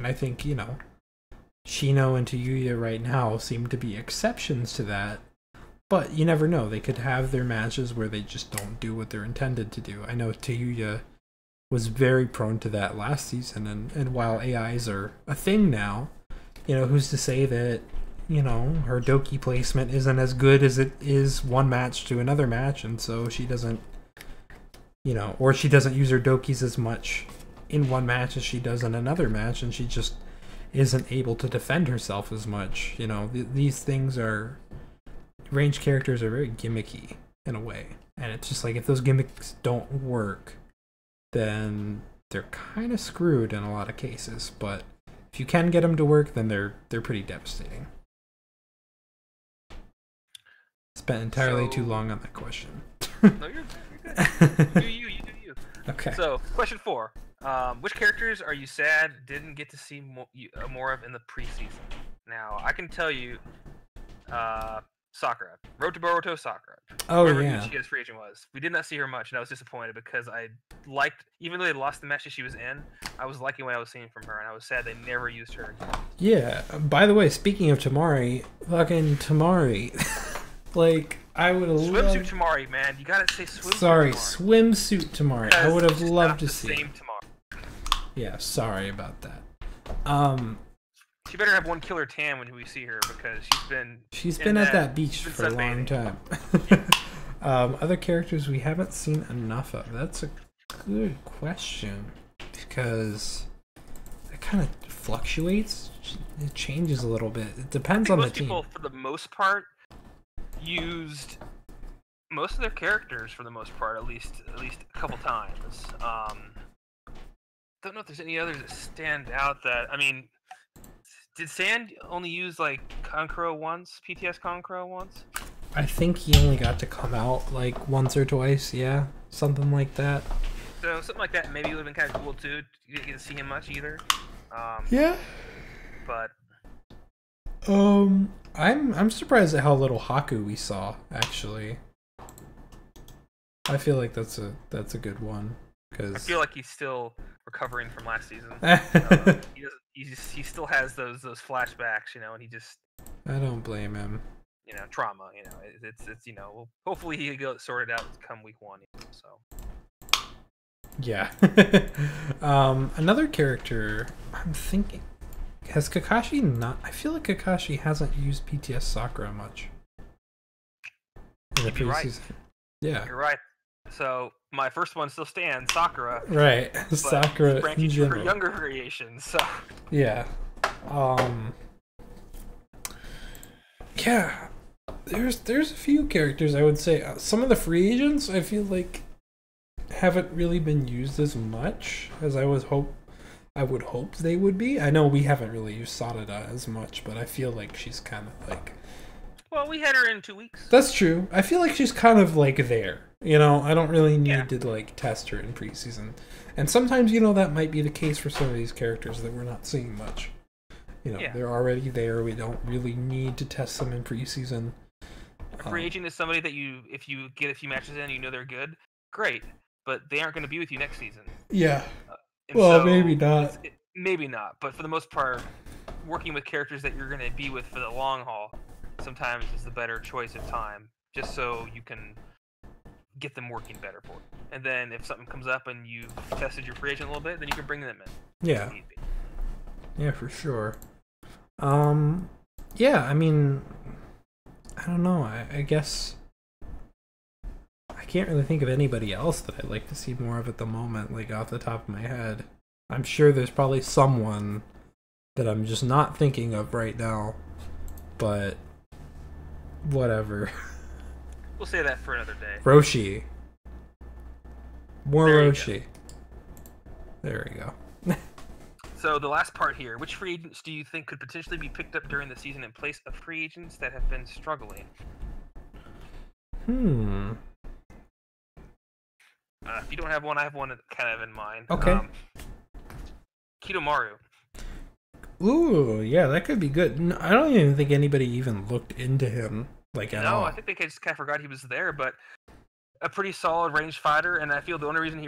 I think, you know, Shino and Tayuya right now seem to be exceptions to that, but you never know. They could have their matches where they just don't do what they're intended to do. I know Tayuya was very prone to that last season, and while AIs are a thing now, you know, who's to say that, you know, her Doki placement isn't as good as it is one match to another match, and so she doesn't, you know, or she doesn't use her Dokis as much in one match as she does in another match, and she just isn't able to defend herself as much. You know, these things are, ranged characters are very gimmicky in a way, and it's just like, if those gimmicks don't work, then they're kind of screwed in a lot of cases. But if you can get them to work, then they're pretty devastating. Spent entirely too long on that question. No, you're good. You do you. Okay. So, question 4. Which characters are you sad didn't get to see more of in the preseason? Now, I can tell you, Sakura. Road to Boruto Sakura. Oh, yeah. Who Shige's free agent was. We did not see her much, and I was disappointed because I liked, even though they lost the match that she was in, I was liking what I was seeing from her, and I was sad they never used her again. Yeah. By the way, speaking of Tamari, fucking Tamari. Like, I would have loved... Swimsuit Tamari, man. You gotta say swimsuit Sorry, Tamari. Swimsuit Tamari. I would have loved to see. Same Tamari. Yeah, sorry about that. She better have one killer tan when we see her, because she's been at that beach for a long time. Other characters we haven't seen enough of. That's a good question, because it kind of fluctuates. It changes a little bit. It depends on the team. Most people, for the most part, used most of their characters for the most part, at least a couple times. Don't know if there's any others that stand out. That, I mean, did Sand only use like Kankuro once? PTS Kankuro once? I think he only got to come out like once or twice. Yeah, something like that. So something like that maybe would have been kind of cool too. You didn't get to see him much either. Yeah. But I'm surprised at how little Haku we saw, actually. I feel like that's a good one, I Because feel like he's still recovering from last season. He doesn't. He still has those flashbacks, and he just. I don't blame him. Trauma. It's hopefully he will get sorted out come week 1. So. Yeah. Another character I'm thinking, has Kakashi not? I feel like Kakashi hasn't used PTS Sakura much. You're right. Yeah. You're right. So my first one still stands, Sakura. Right, Sakura in general. For younger variations. So. Yeah. Yeah. There's a few characters I would say. Some of the free agents I feel like haven't really been used as much as I would hope they would be. I know we haven't really used Sarada as much, but I feel like she's kind of like. Well, we had her in 2 weeks. That's true. I feel like she's kind of like there. I don't really need to like test her in preseason. And sometimes, that might be the case for some of these characters that we're not seeing much. They're already there. We don't really need to test them in preseason. A free agent is somebody that if you get a few matches in, they're good. Great. But they aren't going to be with you next season. Yeah. Well, maybe not. Maybe not. But for the most part, working with characters that you're going to be with for the long haul sometimes is the better choice of time, just so you can get them working better for you. And then if something comes up and you've tested your free agent a little bit, then you can bring them in. Yeah. Yeah, for sure. Yeah, I mean, I don't know. I guess I can't really think of anybody else that I'd like to see more of at the moment, like off the top of my head. I'm sure there's probably someone that I'm just not thinking of right now, but whatever. We'll say that for another day. Roshi. More Roshi. There we go. So the last part here, which free agents do you think could potentially be picked up during the season in place of free agents that have been struggling? If you don't have one, I have one kind of in mind. Okay. Kidomaru. Ooh, yeah, that could be good. No, I don't even think anybody even looked into him at all. No, I think they just kind of forgot he was there, but a pretty solid ranged fighter, and I feel the only reason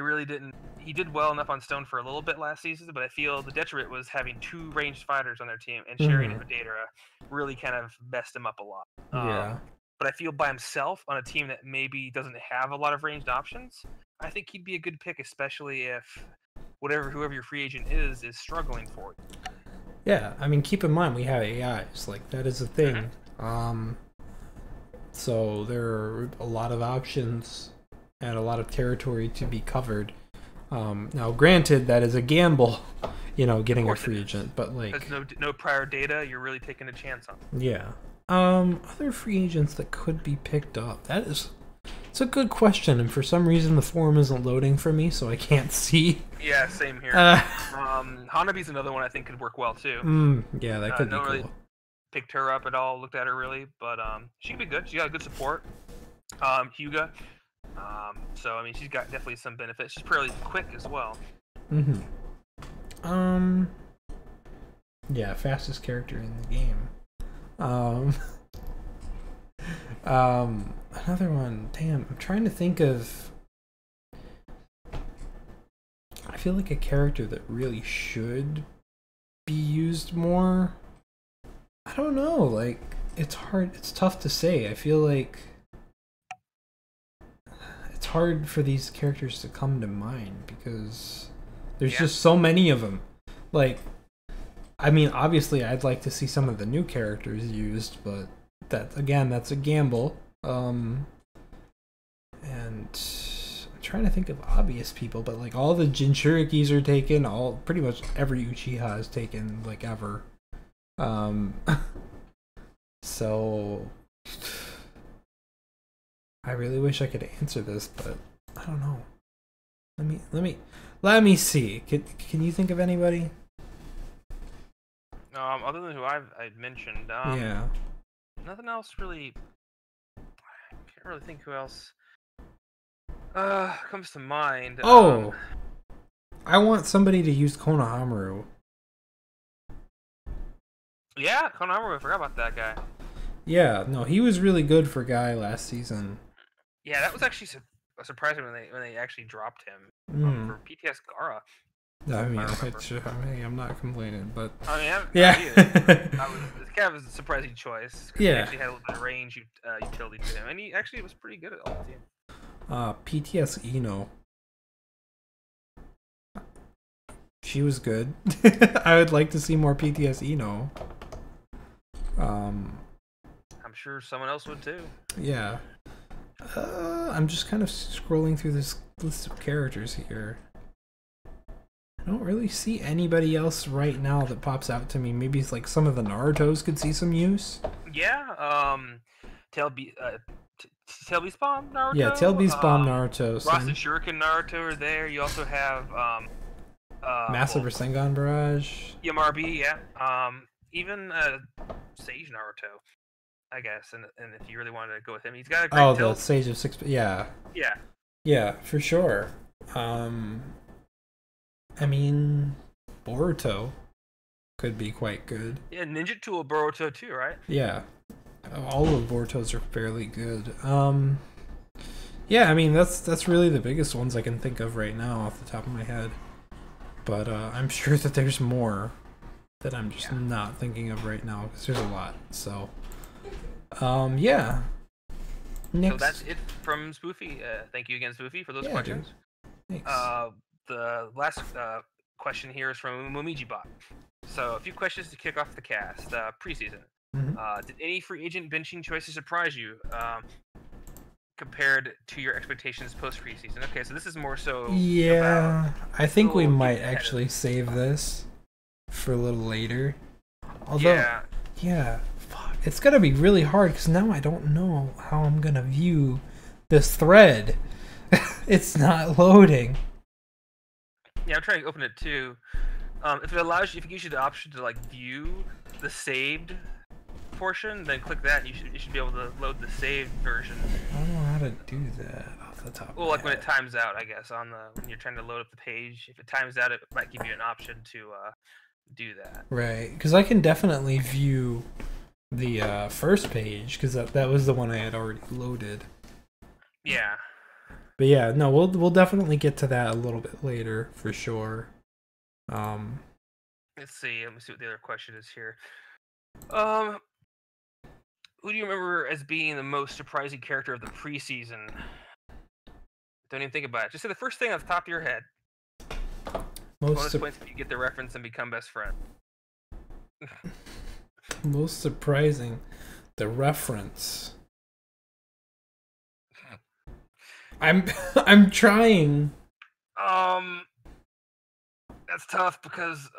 he did well enough on Stone for a little bit last season, but I feel the detriment was having 2 ranged fighters on their team, and sharing it with Datara really kind of messed him up a lot. Yeah. But I feel by himself on a team that maybe doesn't have a lot of ranged options, I think he'd be a good pick, especially if whoever your free agent is struggling for you. Yeah, I mean, keep in mind we have AIs. That is a thing. So there are a lot of options and a lot of territory to be covered. Now, granted, that is a gamble, getting a free agent, but there's no prior data, you're really taking a chance on. Yeah. Other free agents that could be picked up. It's a good question, and for some reason the forum isn't loading for me, so I can't see. Yeah, same here. Hanabi's another one I think could work well too. Yeah, that could be cool. Really picked her up at all, looked at her really, but she could be good. She got good support. Hyuga. So I mean, she's got definitely some benefits. She's pretty quick as well. Yeah, fastest character in the game. Another one. Damn, I'm trying to think of. I feel like a character that really should be used more. I don't know. It's hard. It's tough to say. I feel like it's hard for these characters to come to mind because there's just so many of them. I mean, obviously, I'd like to see some of the new characters used, but that's a gamble. And I'm trying to think of obvious people, but all the Jinchurikis are taken. Pretty much every Uchiha is taken, ever. So I really wish I could answer this, but I don't know. Let me see. Can you think of anybody? Other than who I'd mentioned, yeah. Nothing else really. I can't really think who else comes to mind. I want somebody to use Konohamaru. Yeah, Konohamaru. I forgot about that guy. Yeah, no, he was really good for Guy last season. Yeah, that was actually surprising when they actually dropped him for PTS Gara. I mean, I'm not complaining, but I mean, yeah, it's kind of a surprising choice. Yeah, he actually had a little bit of range utility to him, and he actually was pretty good at all the team. PTS Eno. She was good. I would like to see more PTS Eno. I'm sure someone else would too. Yeah. I'm just kind of scrolling through this list of characters here. I don't really see anybody else right now that pops out to me. Maybe it's like some of the Narutos could see some use. Yeah. Tailbeast Bomb Naruto. Yeah, Tailbeast Bomb Naruto. Ross and Shuriken Naruto are there. You also have Massive Rasengan Barrage. Yamarbi, yeah. Even Sage Naruto, I guess. And if you really wanted to go with him, he's got a great the Sage of Six. Yeah. Yeah. Yeah, for sure. I mean, Boruto could be quite good. Yeah, Ninja Tool Boruto too, right? Yeah. All of Boruto's are fairly good. Yeah, I mean, that's really the biggest ones I can think of right now off the top of my head. But I'm sure that there's more that I'm just not thinking of right now because there's a lot. So, yeah. Next. So that's it from Spoofy. Thank you again, Spoofy, for those questions. Dude. Thanks. The last question here is from MumijiBot. So a few questions to kick off the cast. Preseason. Did any free agent benching choices surprise you compared to your expectations post preseason? Okay, so this is more so. Yeah, I think we might actually save this for a little later. Although, yeah, fuck, it's gonna be really hard because now I don't know how I'm gonna view this thread. It's not loading. Yeah, I'm trying to open it too. If it allows you, if it gives you the option to like view the saved portion, then click that, and you should be able to load the saved version. I don't know how to do that off the top. Well, like when it times out, I guess when you're trying to load up the page, if it times out, it might give you an option to do that. Right, because I can definitely view the first page because that was the one I had already loaded. Yeah. But yeah, no, we'll definitely get to that a little bit later for sure. Let's see. Let me see what the other question is here. Who do you remember as being the most surprising character of the preseason? Don't even think about it. Just say the first thing off the top of your head. Bonus points if you get the reference and become best friend. Most surprising, the reference. I'm trying. That's tough because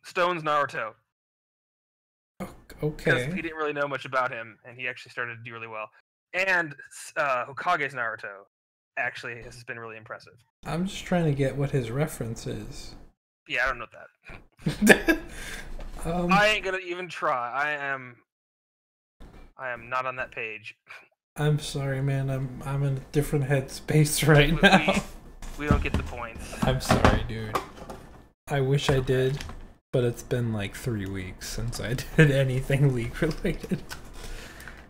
Stone's Naruto. Okay. Because he didn't really know much about him, and he actually started to do really well. And Hokage's Naruto actually has been really impressive. I'm just trying to get what his reference is. Yeah, I don't know that. I ain't gonna even try. I am not on that page. I'm sorry, man. I'm in a different headspace right now. We don't get the points. I'm sorry, dude. I wish I did, but it's been like 3 weeks since I did anything league related.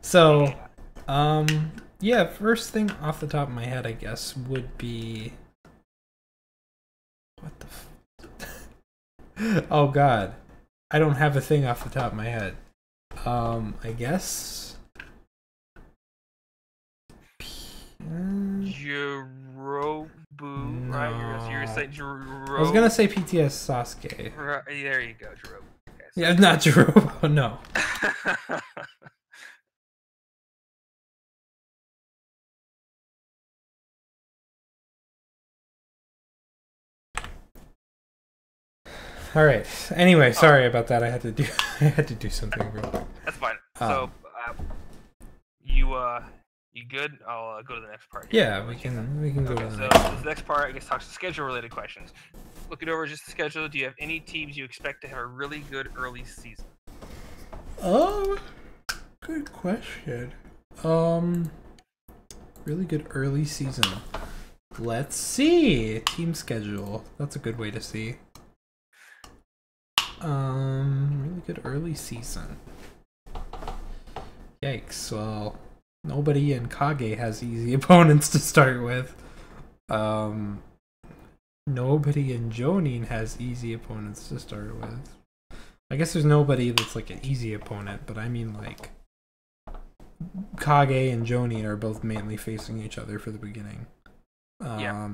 So, yeah, first thing off the top of my head, I guess, would be what the oh god. I don't have a thing off the top of my head. I guess Jirobu, no. right? You're saying Jirobu. I was gonna say PTS Sasuke. Right, there you go, Jirobu. Okay, so yeah, not Jirobu, no. All right. Anyway, sorry about that. I had to do something real quick. That's fine. So, you good? I'll go to the next part. Yeah, we can go to the next part. So the next part, I guess, talks to schedule-related questions. Looking over just the schedule, do you have any teams you expect to have a really good early season? Good question. Really good early season. Let's see. Team schedule. That's a good way to see. Really good early season. Yikes. Well, nobody in Kage has easy opponents to start with. Um, Nobody in Jonin has easy opponents to start with. I guess there's nobody that's like an easy opponent, but I mean like Kage and Jonin are both mainly facing each other for the beginning. Yeah.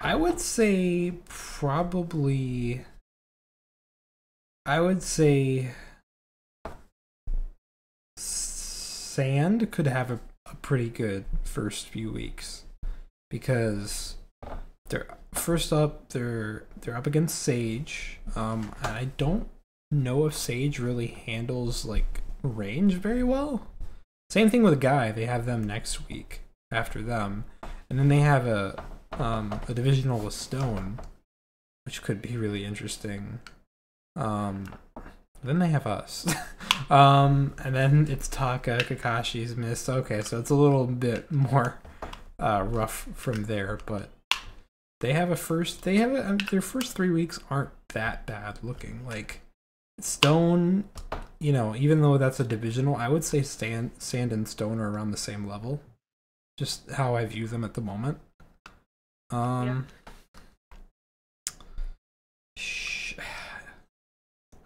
I would say probably. I would say Sand could have a pretty good first few weeks because they're first up. They're up against Sage. I don't know if Sage really handles like range very well. Same thing with Guy. They have them next week after them, and then they have a divisional with Stone, which could be really interesting. Then they have us. And then it's Taka, Kakashi's Mist. Okay, so it's a little bit more rough from there, but they have their first 3 weeks aren't that bad looking. Like Stone, even though that's a divisional, I would say Sand and Stone are around the same level. Just how I view them at the moment. Yeah.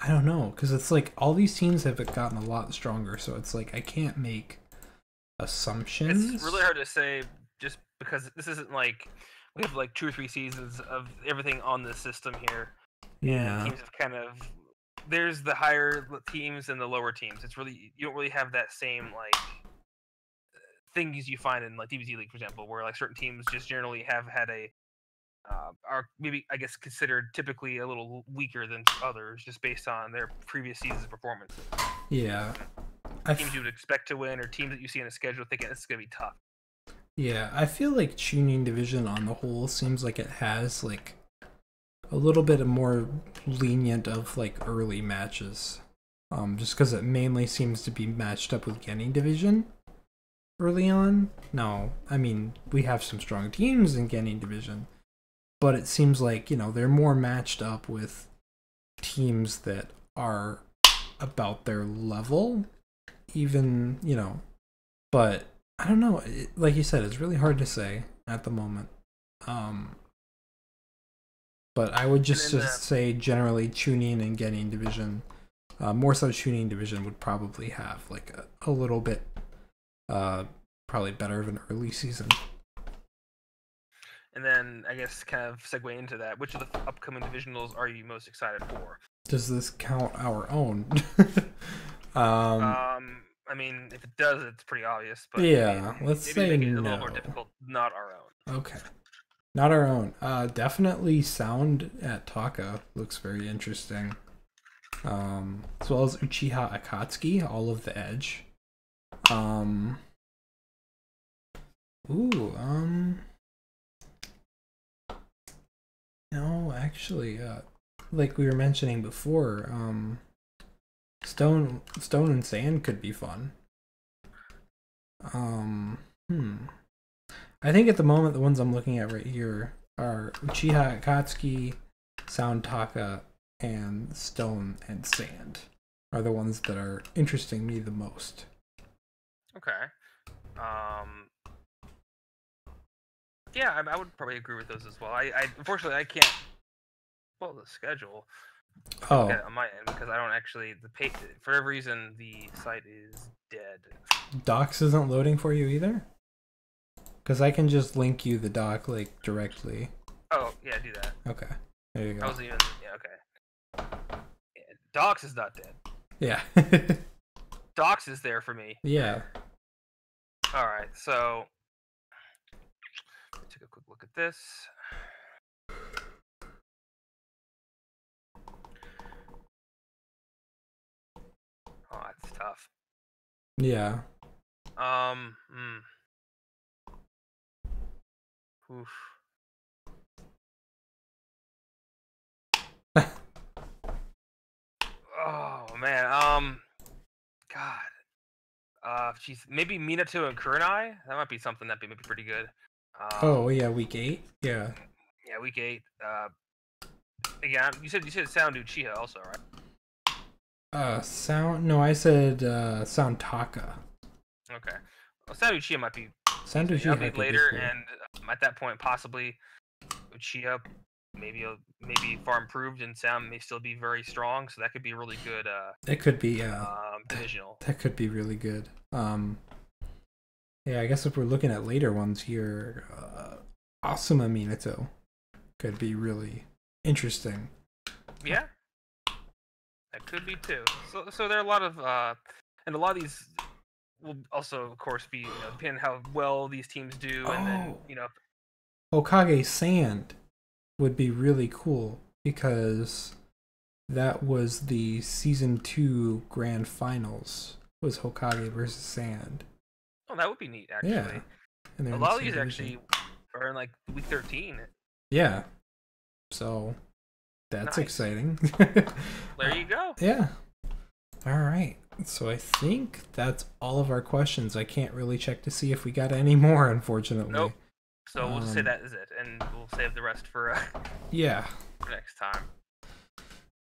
I don't know, because it's like all these teams have gotten a lot stronger, so it's like I can't make assumptions. It's really hard to say just because this isn't like we have like 2 or 3 seasons of everything on the system here. Yeah. And teams have kind of there's the higher teams and the lower teams. It's really you don't really have that same like things you find in like DBZ League, for example, where like certain teams just generally have had are maybe I guess considered typically a little weaker than others just based on their previous season's performances. Yeah. Teams you would expect to win or teams that you see in a schedule thinking this is gonna be tough. Yeah, I feel like Chunin Division on the whole seems like it has like a little bit of more lenient of like early matches. Just because it mainly seems to be matched up with Genin Division early on. No, I mean we have some strong teams in Genin Division, but it seems like they're more matched up with teams that are about their level, even but I don't know, like you said, it's really hard to say at the moment. But I would just say generally Chunin and Genin Division, more so Chunin Division would probably have like a little bit probably better of an early season. And then I guess kind of segue into that, which of the upcoming divisionals are you most excited for? Does this count our own? I mean, if it does, it's pretty obvious. But yeah, let's say make it no. a little more difficult, not our own. Okay, not our own. Definitely Sound at Taka looks very interesting. As well as Uchiha Akatsuki, all of the Edge. No, actually, like we were mentioning before, Stone and Sand could be fun. I think at the moment the ones I'm looking at right here are Uchiha Akatsuki, Sound Taka, and Stone and Sand are the ones that are interesting me the most. Okay. Yeah, I would probably agree with those as well. I unfortunately I can't pull the schedule. Oh. On my end because I don't actually for whatever reason the site is dead. Docs isn't loading for you either? Because I can just link you the doc like directly. Oh yeah, do that. Okay, there you go. Okay. Yeah, Docs is not dead. Yeah. Docs is there for me. Yeah. All right, so take a quick look at this. Oh, it's tough. Yeah. Oof. Oh man. God. Geez, maybe Minato and Kurenai. That might be something that'd be maybe pretty good. Oh yeah, week 8. Yeah. Yeah, week 8. Yeah, you said Sound Uchiha also, right? Sound. No, I said Sound Taka. Okay. Well, Sound Uchiha might be Sound that'll be Uchiha could be later, cool. and at that point, possibly Uchiha maybe far improved, and Sound may still be very strong. So that could be a really good It could be. divisional. That could be really good. Yeah, I guess if we're looking at later ones here, Asuma Minato could be really interesting. Yeah, that could be too. So there are a lot of and a lot of these will also, of course, be depending on how well these teams do, and then Hokage Sand would be really cool because that was the season 2 grand finals was Hokage versus Sand. Oh, that would be neat, actually. Yeah. And a lot of these actually are in like week 13. Yeah. So that's exciting. There you go. Yeah. All right. So I think that's all of our questions. I can't really check to see if we got any more, unfortunately. Nope. So we'll just say that is it, and we'll save the rest for for next time.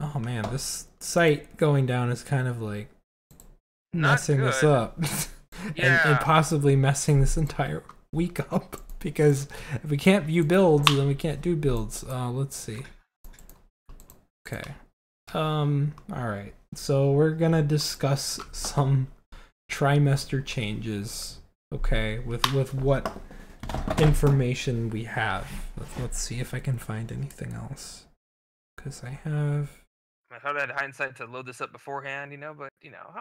Oh man, this site going down is kind of like messing this up. and possibly messing this entire week up, because if we can't view builds, then we can't do builds. Let's see. Okay. Alright. So we're gonna discuss some trimester changes, okay, with what information we have. Let's see if I can find anything else. Because I thought I had hindsight to load this up beforehand, but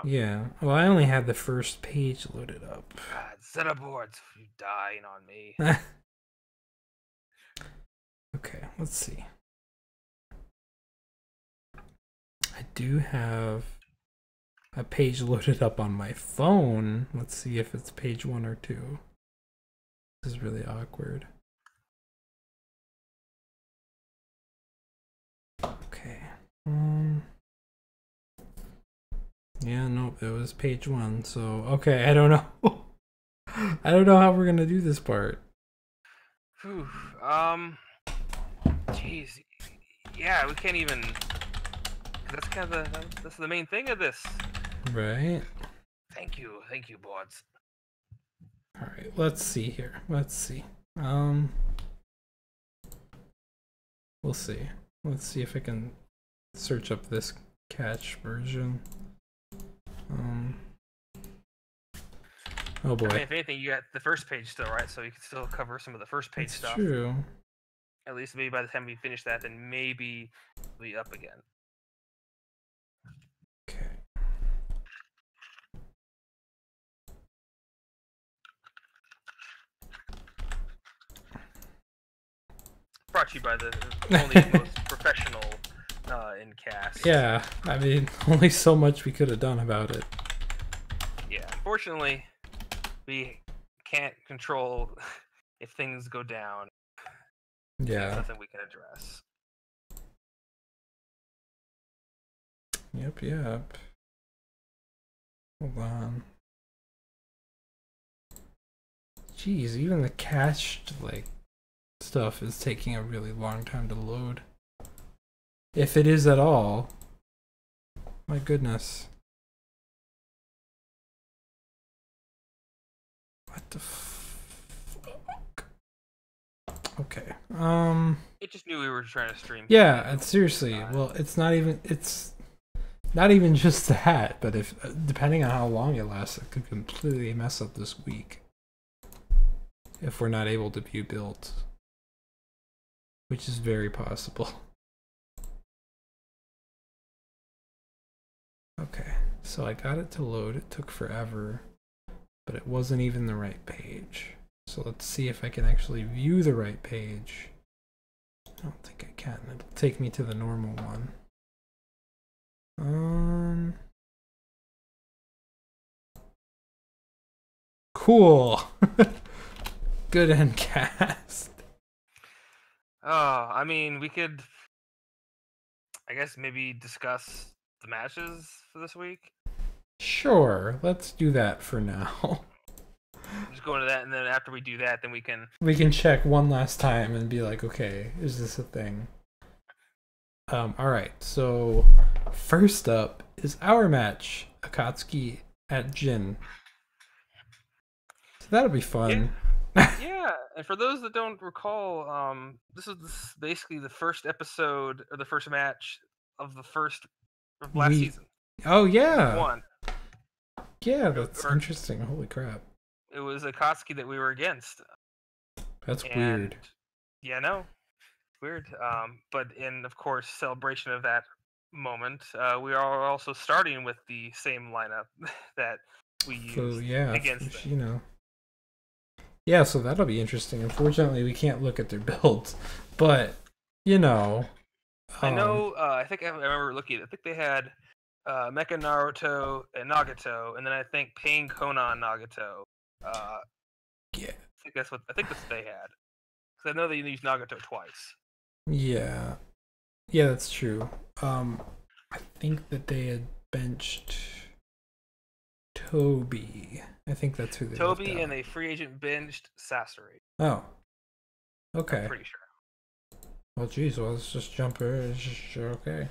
Yeah. Well, I only had the first page loaded up. God, set up boards. You dying on me. Okay, let's see. I do have a page loaded up on my phone. Let's see if it's page 1 or 2. This is really awkward. Okay. Yeah, nope, it was page 1. So, okay, I don't know. I don't know how we're gonna do this part. Whew. Jeez. Yeah, we can't even. That's kind of that's the main thing of this. Right. Thank you, boards. All right, let's see here. Let's see. We'll see. Let's see if I can search up this catch version. Oh boy. I mean, if anything, you got the first page still, right? So you can still cover some of the first page stuff. True. At least maybe by the time we finish that, then maybe we'll be up again. Okay. Brought to you by the only most professional in cast. Yeah, I mean, only so much we could have done about it. Yeah, unfortunately, we can't control if things go down. Yeah. That's nothing we can address. Yep. Hold on. Jeez, even the cached, stuff is taking a really long time to load. If it is at all. My goodness. What the fuck? Okay. It just knew we were trying to stream. Yeah, seriously. Well, it's not even just that, but if depending on how long it lasts, it could completely mess up this week. If we're not able to view builds. Which is very possible. Okay, so I got it to load. It took forever, but it wasn't even the right page. So let's see if I can actually view the right page. I don't think I can. It'll take me to the normal one. Cool. Good end cast. Oh, I mean, we could, I guess, maybe discuss the matches for this week. Sure, let's do that for now. Just go into that, and then after we do that, then we can check one last time and be like, okay, is this a thing? All right. So first up is our match, Akatsuki at Jin. So that'll be fun. Yeah, and for those that don't recall, this is basically the first episode or the first match of the first of last we. season, Oh week yeah. one. Yeah, that's Or interesting. Holy crap. it was Akatsuki that we were against, That's and weird. yeah, no, weird. But in of course celebration of that moment, we are also starting with the same lineup that we So used yeah, against them. Yeah, so that'll be interesting. Unfortunately, we can't look at their builds, but you know, I um, know. I think I remember looking. I think they had Mecha Naruto and Nagato, and then I think Pain Konan Nagato. Uh, yeah, I think that's what they had. Because I know they used Nagato twice. yeah, yeah, that's true. I think that they had benched Toby. I think that's who they left Toby out. and a free agent benched Sasori. Oh, I'm okay. pretty sure. Well, geez, well, let's just jump. Okay.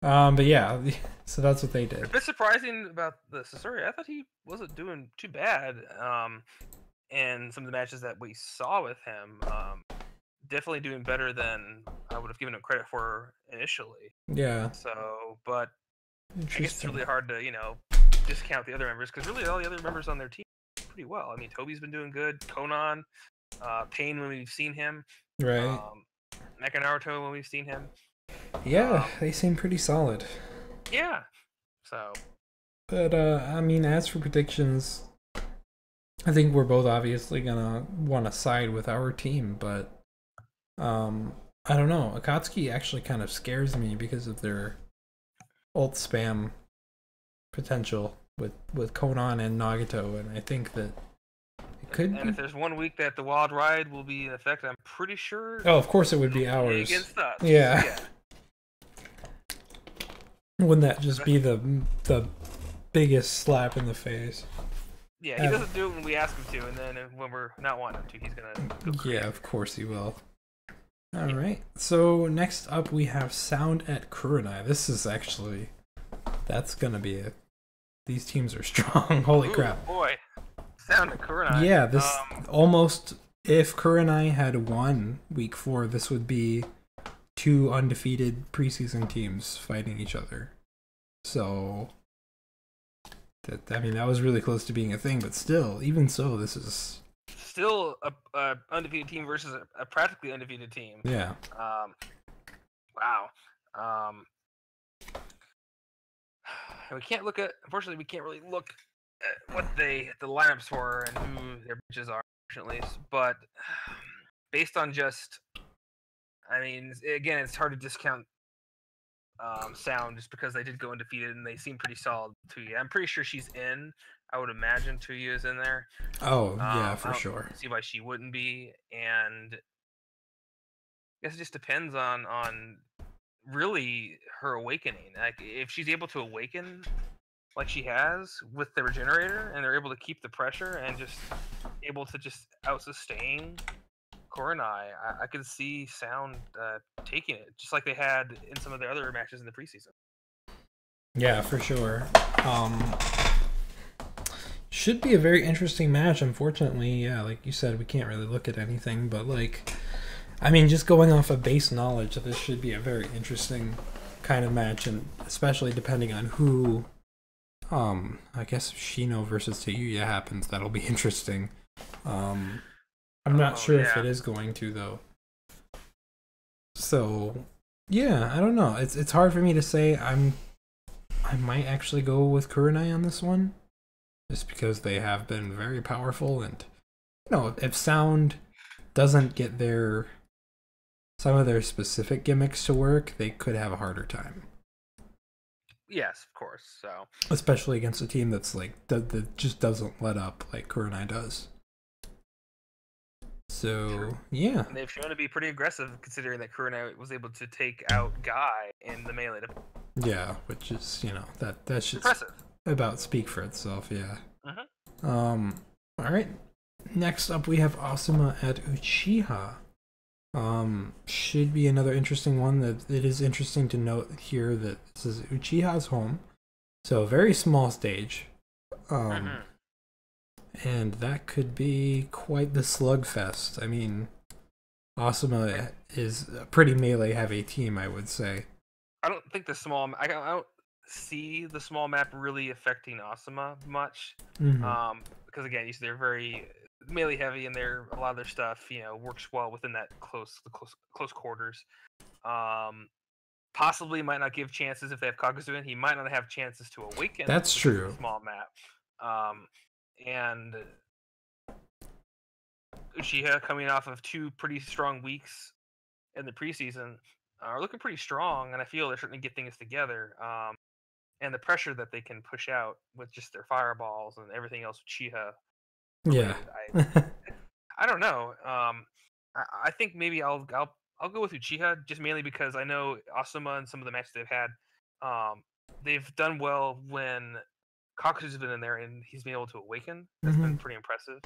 But yeah, so that's what they A did. bit surprising about the Sasori. I thought he wasn't doing too bad. In some of the matches that we saw with him, definitely doing better than I would have given him credit for initially. Yeah, So, but I guess it's interesting. really hard to discount the other members because really all the other members on their team do pretty well. I mean, Toby's been doing good. Conan, Pain when we've seen him, Right. um, Mecha Naruto when we've seen him. Yeah, Um, they seem pretty solid. yeah. So But I mean, as for predictions, I think we're both obviously gonna want to side with our team, but I don't know. Akatsuki actually kind of scares me because of their ult spam potential with Konan and Nagato, and I think that it could and be. if there's one week that the Wild Ride will be in effect, I'm pretty sure Oh, of course, it would be it'll be ours. against us. Yeah. Yeah. Wouldn't that just be the biggest slap in the face? Yeah, he doesn't do it when we ask him to, and then when we're not wanting him to, he's gonna go crazy. Yeah, of course he will. All right. So next up we have Sound at Kurenai. This is actually that's gonna be it. These teams are strong. Holy Ooh, crap! boy, Sound of Kurenai. Yeah, this almost. If Kurenai had won week 4, this would be 2 undefeated preseason teams fighting each other. So I mean that was really close to being a thing, but still, even so, this is still a undefeated team versus a practically undefeated team. yeah. Wow. We can't look at. Unfortunately, we can't really look at what the lineups were and who their benches are. Unfortunately, but based on just, I mean, again, it's hard to discount Sound just because they did go undefeated and they seem pretty solid. Tuya, I'm pretty sure she's in. I would imagine Tuya is in there. Oh yeah, for I don't sure. see why she wouldn't be, and I guess it just depends on really her awakening. Like if she's able to awaken like she has with the regenerator, and they're able to keep the pressure and just able to just out sustain Kurenai, I could see Sound taking it just like they had in some of their other matches in the preseason. Yeah, for sure. Should be a very interesting match. Unfortunately, yeah, like you said, we can't really look at anything, but like, I mean, just going off of base knowledge, this should be a very interesting kind of match, and especially depending on who, I guess if Shino versus Tayuya happens, that'll be interesting. I'm not sure if it is going to though. So, yeah, I don't know. It's hard for me to say. I might actually go with Kurenai on this one, just because they have been very powerful, and you know, if Sound doesn't get some of their specific gimmicks to work, they could have a harder time. Yes, of course. So, especially against a team that's like that just doesn't let up like Kurenai does. So true. Yeah, And they've shown to be pretty aggressive, considering that Kurenai was able to take out Guy in the melee. Yeah, which is that should impressive. About speak for itself. Yeah. Mm-hmm. All right. Next up, we have Asuma at Uchiha. Should be another interesting one. That it is interesting to note here that this is Uchiha's home, so a very small stage. Um, and that could be quite the slugfest. I mean, Asuma is a pretty melee heavy team, I would say. I don't think I don't see the small map really affecting Asuma much. Because again, they're very melee heavy, and a lot of their stuff, works well within that close quarters. Possibly might not give chances if they have Kakuzu in. He might not have chances to awaken. That's true. Small map. And Uchiha coming off of 2 pretty strong weeks in the preseason are looking pretty strong, and I feel they're starting to get things together. And the pressure that they can push out with just their fireballs and everything else Uchiha. Yeah. I don't know. I think maybe I'll go with Uchiha just mainly because I know Asuma and some of the matches they've had, they've done well when Kakuzu's been in there and he's been able to awaken. That's been pretty impressive.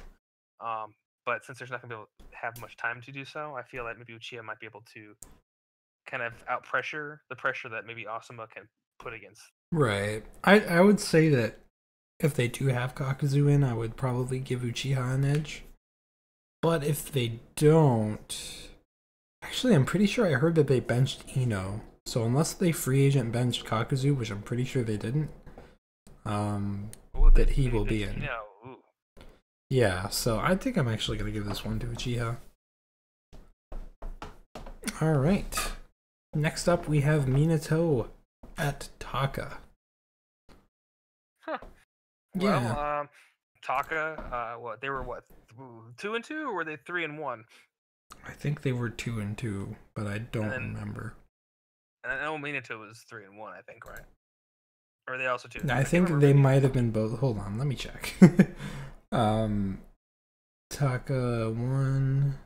But since there's not going to be able to have much time to do so, I feel like maybe Uchiha might be able to kind of out pressure the pressure that maybe Asuma can put against. Right. I would say that if they do have Kakuzu in, I would probably give Uchiha an edge. But if they don't... Actually, I'm pretty sure I heard that they benched Ino. So unless they free agent benched Kakuzu, which I'm pretty sure they didn't, that he will be in. Yeah, so I think I'm actually going to give this one to Uchiha. Alright. Next up, we have Minato at Taka. Huh. Yeah. Well, Taka, they were 2-2, or were they 3-1? I think they were 2-2, but I don't remember. And I know Minato was 3-1, I think, right? Or are they also 2? I think they might have been both. Hold on, let me check. Taka 1.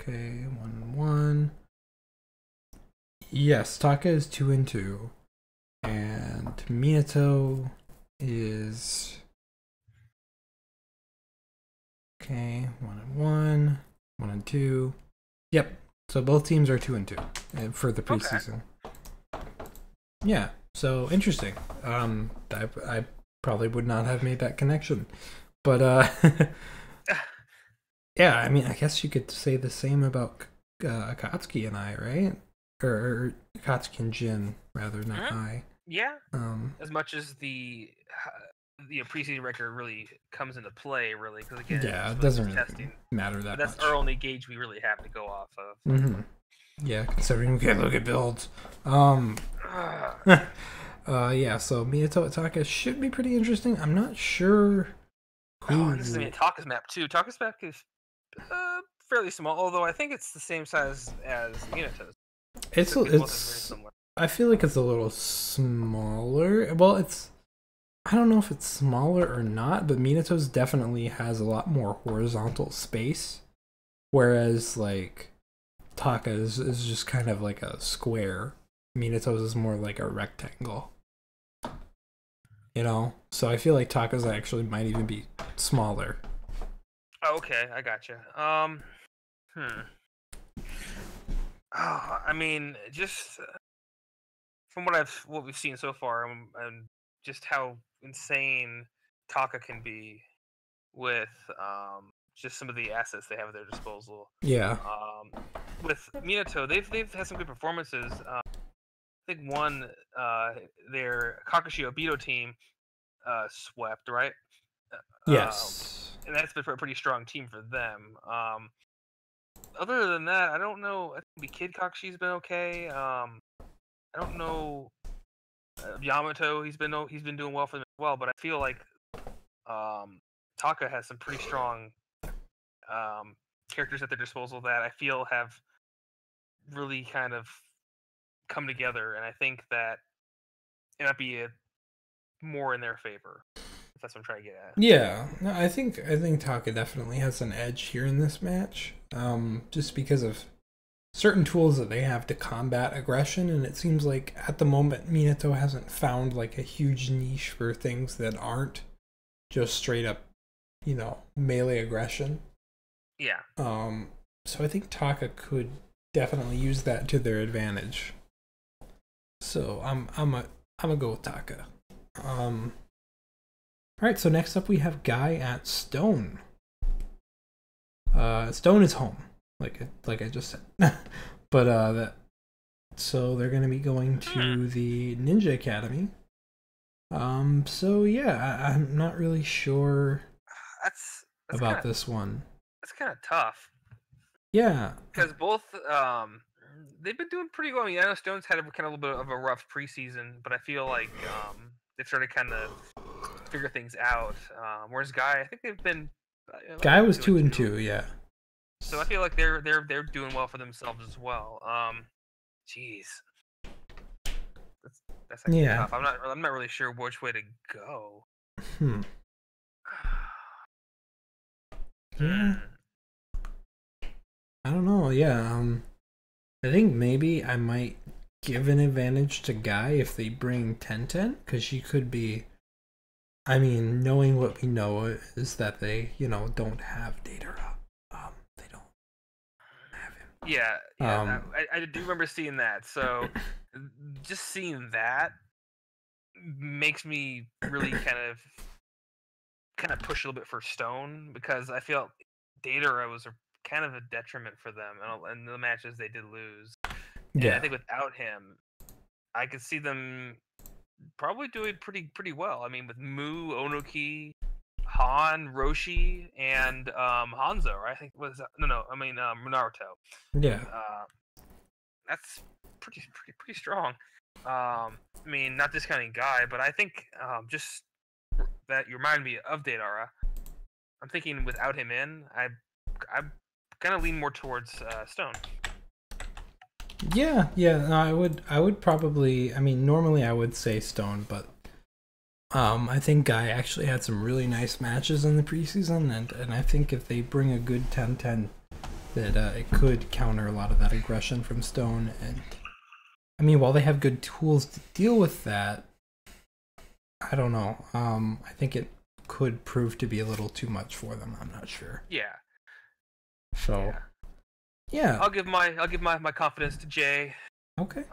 Okay, 1-1. Yes, Taka is 2-2, and Minato is 1-1, 1-2. Yep. So both teams are 2-2 for the preseason. Okay. Yeah. So interesting. I probably would not have made that connection, but yeah. I mean, I guess you could say the same about Akatsuki and I, right? Or Akatsuki and Jin, rather, not I. Yeah. As much as the preseason record really comes into play, really, because again, it doesn't really matter that much. That's our only gauge we really have to go off of. Yeah, considering we can't look at builds. Yeah. So Minato Taka should be pretty interesting. I'm not sure. This is Taka's map too. Taka's map is fairly small, although I think it's the same size as Minato's. It's I feel like it's a little smaller. Well, I don't know if it's smaller or not, but Minato's definitely has a lot more horizontal space, whereas like Taka's is just kind of like a square. Minato's is more like a rectangle. So I feel like Taka's actually might even be smaller. Okay, I gotcha. I mean, just from what we've seen so far, and just how insane Taka can be with just some of the assets they have at their disposal. Yeah. With Minato, they've had some good performances. I think their Kakashi Obito team swept, right? Yes. And that's been a pretty strong team for them. Other than that, I don't know. I think Kid Kakashi's been okay. I don't know. Yamato, he's been doing well for them as well, but I feel like Taka has some pretty strong characters at their disposal that I feel have really kind of come together, and I think that it might be more in their favor. If that's what I'm trying to get at. Yeah, no, I think Taka definitely has an edge here in this match, just because of certain tools that they have to combat aggression, and it seems like at the moment Minato hasn't found like a huge niche for things that aren't just straight up, melee aggression. Yeah. So I think Taka could definitely use that to their advantage. So I'm a go with Taka. All right. So next up we have Guy at Stone. Stone is home, like I just said. But so they're gonna be going to the Ninja Academy. So yeah, I'm not really sure That's about kind of this one. that's kind of tough Yeah, because both they've been doing pretty well. I mean, I know Stone's had a kind of a little bit of a rough preseason, but I feel like they've started kind of figure things out. Whereas Guy, I think they've been I Guy think was 2 and 2. 2-2. Yeah. So I feel like they're doing well for themselves as well. Jeez, that's that's actually Yeah. tough. I'm not really sure which way to go. Hmm. Yeah. Hmm. I don't know. Yeah. I think maybe I might give an advantage to Guy if they bring Tenten, because she could be. I mean, knowing what we know is that they, don't have Datara. They don't have Yeah, yeah. him. I do remember seeing that. So just seeing that makes me really kind of push a little bit for Stone because I feel Datara was kind of a detriment for them and the matches they did lose. And I Yeah. think without him, I could see them probably doing pretty well. I mean, with Mu, Onoki, Han, Roshi, and Hanzo, right? I think was no. I mean Naruto. Yeah. Uh, that's pretty strong. I mean, not discounting Guy, but I think just that you remind me of Datara. I'm thinking without him in, I kind of lean more towards Stone. Yeah, yeah. No, I would probably. I mean, normally I would say Stone, but I think Guy actually had some really nice matches in the preseason, and I think if they bring a good 10-10, that it could counter a lot of that aggression from Stone. And I mean, while they have good tools to deal with that, I don't know. I think it could prove to be a little too much for them. I'm not sure. Yeah. So, yeah. I'll give my confidence to Jay. Okay.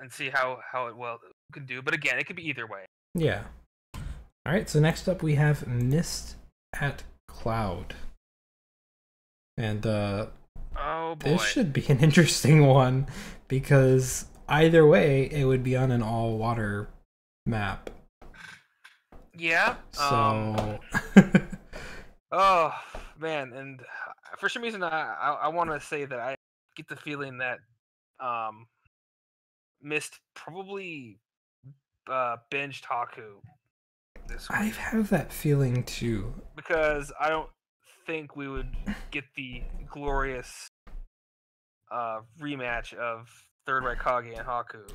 And see how it can do. But again, it could be either way. Yeah. All right. So next up we have Mist at Cloud, and oh boy, this should be an interesting one because either way it would be on an all water map. Yeah. So. Oh man, and for some reason I want to say that I get the feeling that Mist probably binged Haku this week. I have that feeling too. Because I don't think we would get the glorious rematch of Third Raikage and Haku.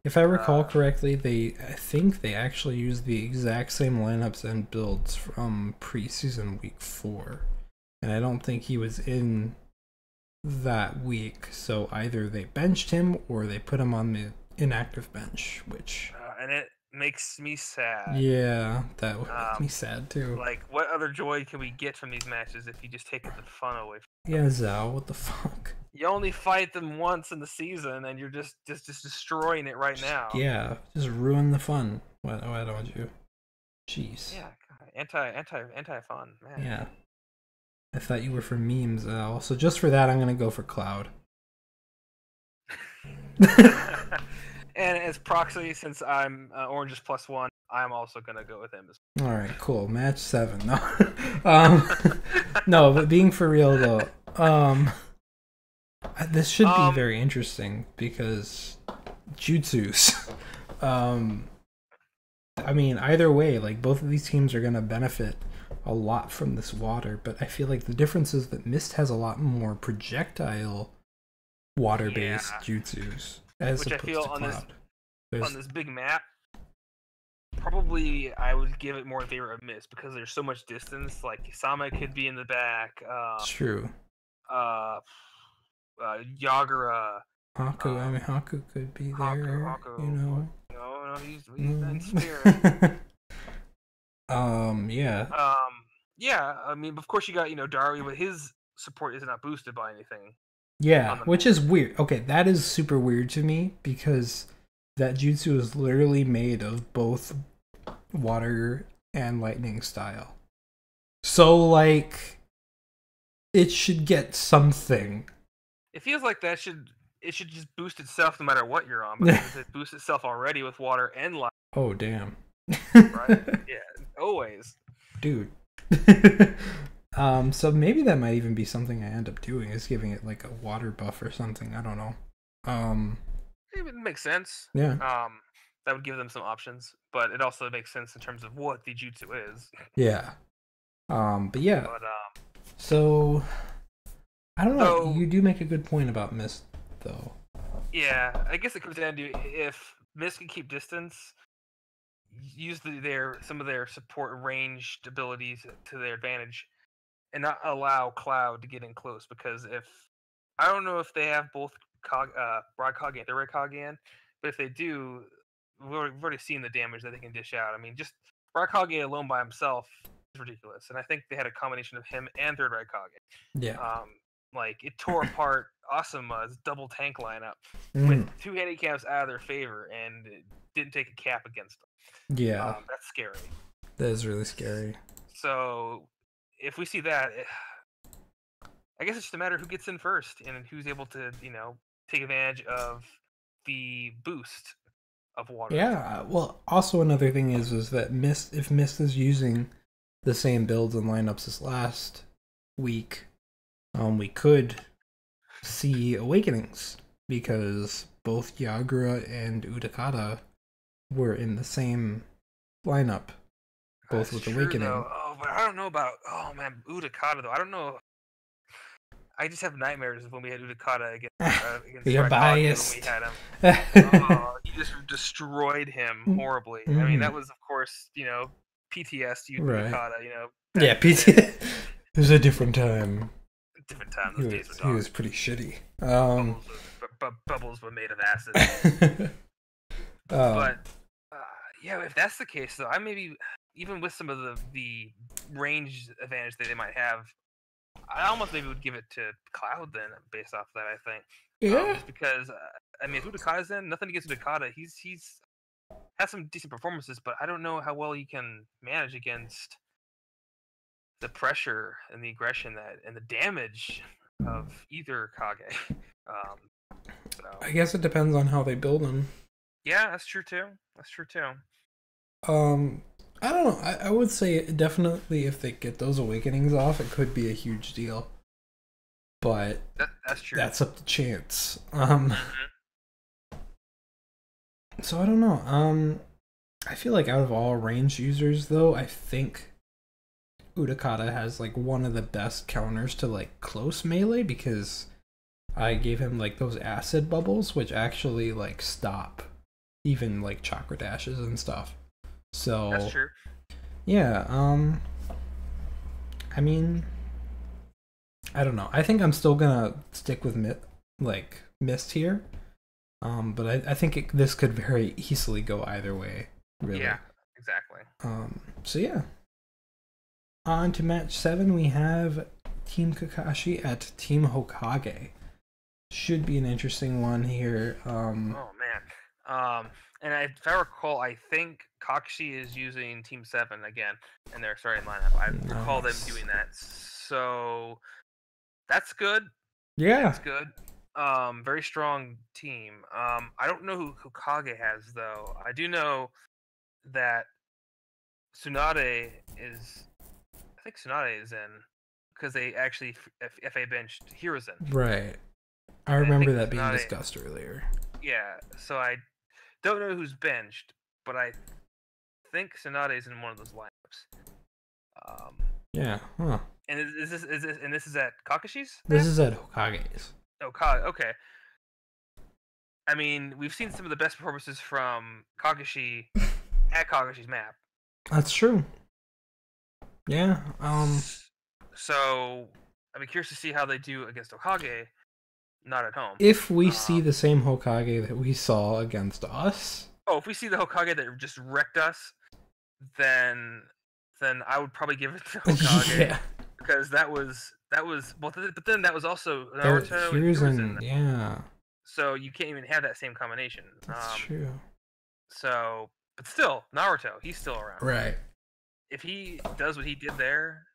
If I recall correctly, I think they actually used the exact same lineups and builds from preseason week 4. And I don't think he was in that week, so either they benched him or they put him on the inactive bench, which and it makes me sad. Yeah, that would make me sad too. Like, what other joy can we get from these matches if you just take the fun away from them? Yeah, Zhao, what the fuck? You only fight them once in the season, and you're just destroying it right now. Yeah, just ruin the fun. Why don't you? Jeez. Yeah, anti fun, man. Yeah. I thought you were for memes, Zhao. So just for that, I'm gonna go for Cloud. And as proxy, since I'm Orange is +1, I'm also gonna go with him. All right, cool. Match 7. No, no, but being for real though, this should be very interesting because jutsus. I mean, either way, like both of these teams are gonna benefit a lot from this water, but I feel like the difference is that Mist has a lot more projectile water-based jutsus. Which I feel on this big map, probably I would give it more in favor of Mist because there's so much distance. Like Sama could be in the back. It's true. Yagura. Haku. I mean, Haku could be there. Haku, you know. No, he's in spirit. Yeah. Yeah. I mean, of course, you got Dari with his support is not boosted by anything Yeah, on the which map. is weird. Okay, that is super weird to me because that jutsu is literally made of both water and lightning style. So, like, it should get something. It feels like it should just boost itself no matter what you're on, because it boosts itself already with water and light, Oh, damn. right? Yeah, always. Dude. So maybe that might even be something I end up doing, is giving it like a water buff or something. I don't know. Um, It would make sense. yeah. That would give them some options, but it also makes sense in terms of what the jutsu is. Yeah. But yeah. But So I don't know. though, You do make a good point about mist, though. yeah, I guess it comes down to if Mist can keep distance, use some of their support ranged abilities to their advantage, and not allow Cloud to get in close. Because if I don't know if they have both Raikage and Raikage, but if they do, we've already seen the damage that they can dish out. I mean, just Raikage alone by himself is ridiculous, and I think they had a combination of him and Third Raikage. Yeah. Like it tore apart Asuma's double tank lineup with Mm. 2 handicaps out of their favor, and it didn't take a cap against them. Yeah. That's scary. That is really scary. So if we see that, I guess it's just a matter of who gets in first and who's able to, take advantage of the boost of water. Yeah. Well, also another thing is that Mist, if Mist is using the same builds and lineups as last week, we could see Awakenings because both Yagura and Utakata were in the same lineup, both That's with true, Awakening. though. Oh, but I don't know about. Oh man, Utakata though. I don't know. I just have nightmares when we had Utakata against You're Raikage biased. when we had him. Oh, he just destroyed him horribly. I mean, that was of course PTSD Right. Utakata. Yeah, PT. It was a different time. Different time. He Those days were was, dark. he was pretty shitty. Bubbles were made of acid. But yeah, if that's the case, though, I maybe even with some of the range advantage that they might have, I almost maybe would give it to Cloud then, based off that. I think, yeah. just because I mean, if Udakata's in, nothing against Udakata, he's has some decent performances, but I don't know how well he can manage against the pressure and the aggression and the damage of either Kage. So I guess it depends on how they build them. yeah, that's true too. I don't know. I would say definitely if they get those Awakenings off, it could be a huge deal. But That's true. that's up to chance. Mhm. So I don't know. I feel like out of all range users, though, I think Utakata has like one of the best counters to like close melee because I gave him like those acid bubbles, which actually like stop even like chakra dashes and stuff. So That's true. yeah. I mean, I don't know. I think I'm still gonna stick with Mist here. But I think this could very easily go either way. Really. Yeah, exactly. So yeah. On to match 7, we have Team Kakashi at Team Hokage. Should be an interesting one here. Oh man. And if I recall, I think Kakashi is using Team 7 again in their starting lineup. I recall them doing that. So that's good. Yeah. That's good. Very strong team. I don't know who Hokage has though. I do know that Tsunade is. I think Tsunade is in because they actually FA benched Hiruzen. Right. I And remember think that being Tsunade- discussed earlier. Yeah, so I don't know who's benched, but I think Tsunade is in one of those lineups. Yeah. Huh. And is this at Kakashi's? This is at Hokage's. Oh, okay. I mean, we've seen some of the best performances from Kakashi at Kakashi's map. That's true. Yeah. So I'd be curious to see how they do against Hokage, not at home. If we see the same Hokage that we saw against us. Oh, if we see the Hokage that just wrecked us, then I would probably give it to Hokage. Yeah. because that was well, but then that was also Naruto and Hiruzen. Yeah, So you can't even have that same combination. that's true. So, but still, Naruto, he's still around. Right. If he does what he did there,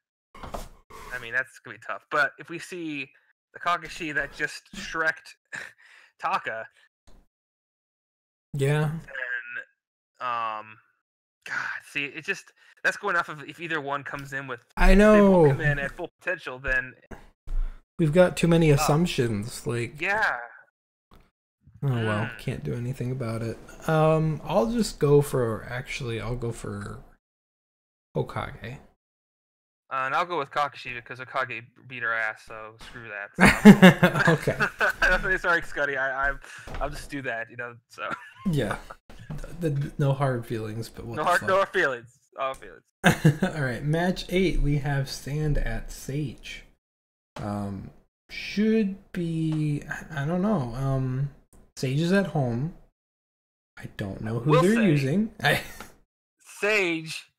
I mean, that's gonna be tough. But if we see the Kakashi that just Shrek'd Taka, yeah, and God, see, it just that's going off of if either one comes in with. I If they both know. come in at full potential, then We've got too many assumptions. Like, yeah. oh well, can't do anything about it. I'll just go for. Actually, I'll go for Hokage. And I'll go with Kakashi because Hokage beat her ass, so screw that. So. Okay. Sorry, Scotty. I'll just do that, So. Yeah. No hard feelings, but what no hard feelings. All feelings. All right, match 8. We have Stand at Sage. Should be. I don't know. Sage is at home. I don't know who they're using. Sage,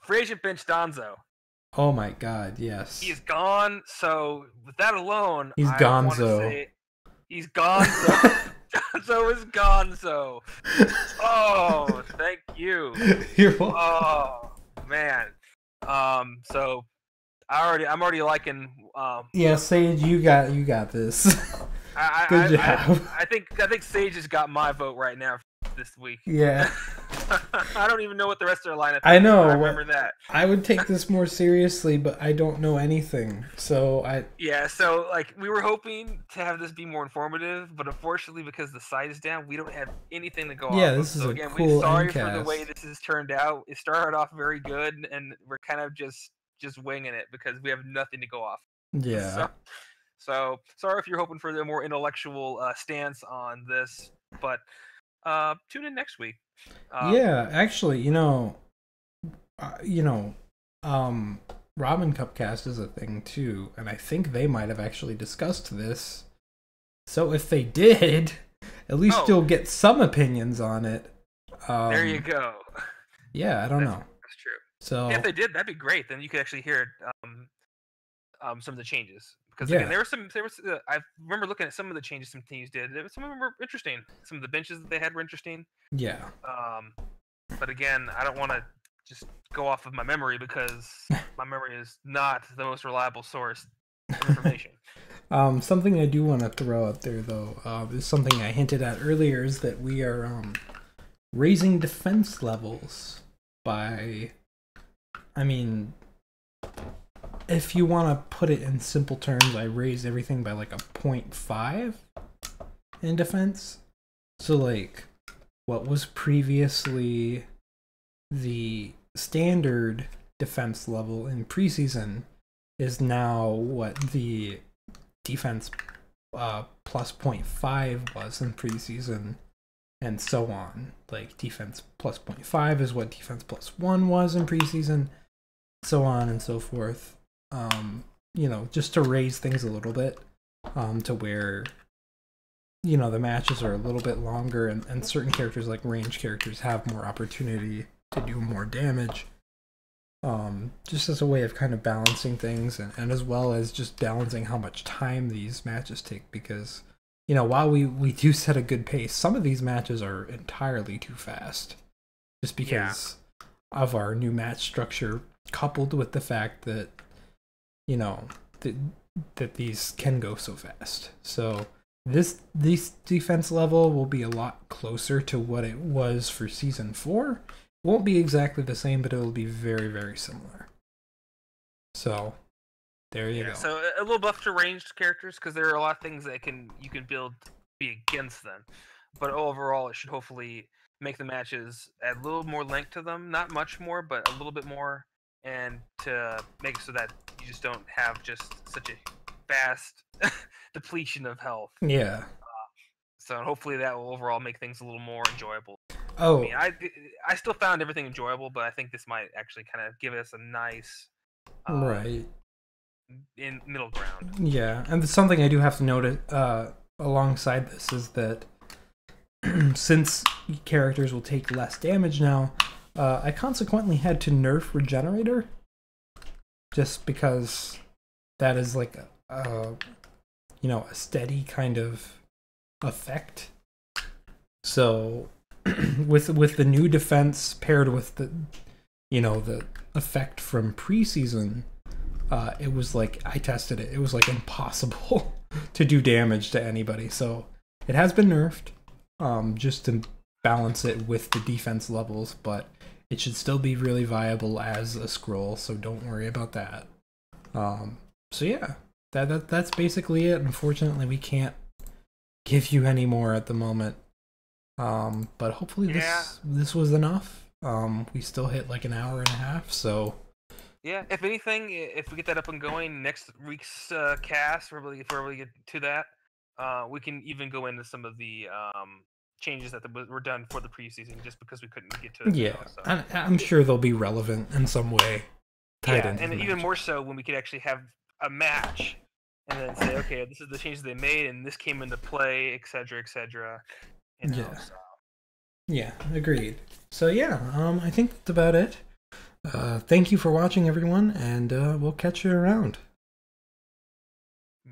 free agent bench Danzo. Oh my God! Yes. He's gone. So with that alone, he's Gonzo. He's Gonzo. Gonzo is Gonzo. Oh, thank you. You're welcome. Oh man. So I'm already liking. Yeah, Sage, you got this. Good job. I think Sage has got my vote right now this week. Yeah. I don't even know what the rest of their lineup is. I know. I remember that. I would take this more seriously, but I don't know anything. So Yeah, so like we were hoping to have this be more informative, but unfortunately because the site is down, we don't have anything to go off. Yeah, this is so a again, cool we're sorry endcast. for the way this has turned out. It started off very good and we're kind of just winging it because we have nothing to go off. Yeah. So sorry if you're hoping for the more intellectual stance on this, but tune in next week. Yeah, actually, Ramen Cupcast is a thing too, and I think they might have actually discussed this. So if they did, at least you'll get some opinions on it. There you go. Yeah, I don't know. That's true. So if they did, that'd be great. Then you could actually hear some of the changes. Because again, I remember looking at some of the changes some teams did. Some of them were interesting. Some of the benches that they had were interesting. Yeah. But again, I don't want to just go off of my memory because my memory is not the most reliable source of information. Something I do want to throw out there, though, is something I hinted at earlier, is that we are raising defense levels by, if you want to put it in simple terms, I raised everything by like a 0.5 in defense. So like what was previously the standard defense level in preseason is now what the defense plus 0.5 was in preseason, and so on. Like defense plus 0.5 is what defense plus 1 was in preseason, so on and so forth. Just to raise things a little bit, to where, the matches are a little bit longer and certain characters like range characters have more opportunity to do more damage. Just as a way of kind of balancing things and as well as just balancing how much time these matches take, because, while we do set a good pace, some of these matches are entirely too fast just because of our new match structure, coupled with the fact that that these can go so fast. So this defense level will be a lot closer to what it was for season 4. It won't be exactly the same, but it will be very, very similar. So there you go. So a little buff to ranged characters, because there are a lot of things that you can build to be against them. But overall, it should hopefully make the matches add a little more length to them. Not much more, but a little bit more. And to make it so that you just don't have just such a fast depletion of health. Yeah. So hopefully that will overall make things a little more enjoyable. Oh. I still found everything enjoyable, but I think this might actually kind of give us a nice right in middle ground. Yeah, and something I do have to note alongside this is that since characters will take less damage now, I consequently had to nerf Regenerator. just because that is like a a steady kind of effect. So with the new defense paired with the effect from preseason, it was like I tested it. It was like impossible to do damage to anybody. So it has been nerfed, just to balance it with the defense levels, but it should still be really viable as a scroll. So don't worry about that. So yeah, that's basically it. Unfortunately, we can't give you any more at the moment. But hopefully this was enough. We still hit like an hour and a half, so yeah. If anything, if we get that up and going next week's cast, before we get to that, we can even go into some of the changes that were done for the preseason, just because we couldn't get to it. Yeah, now, so. I'm sure they'll be relevant in some way. Yeah, and even more so when we could actually have a match and then say, okay, this is the changes they made, and this came into play, etc., etc. Yeah. So. Yeah, agreed. So yeah, I think that's about it. Thank you for watching, everyone, and we'll catch you around.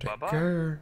Bye-bye. Take care.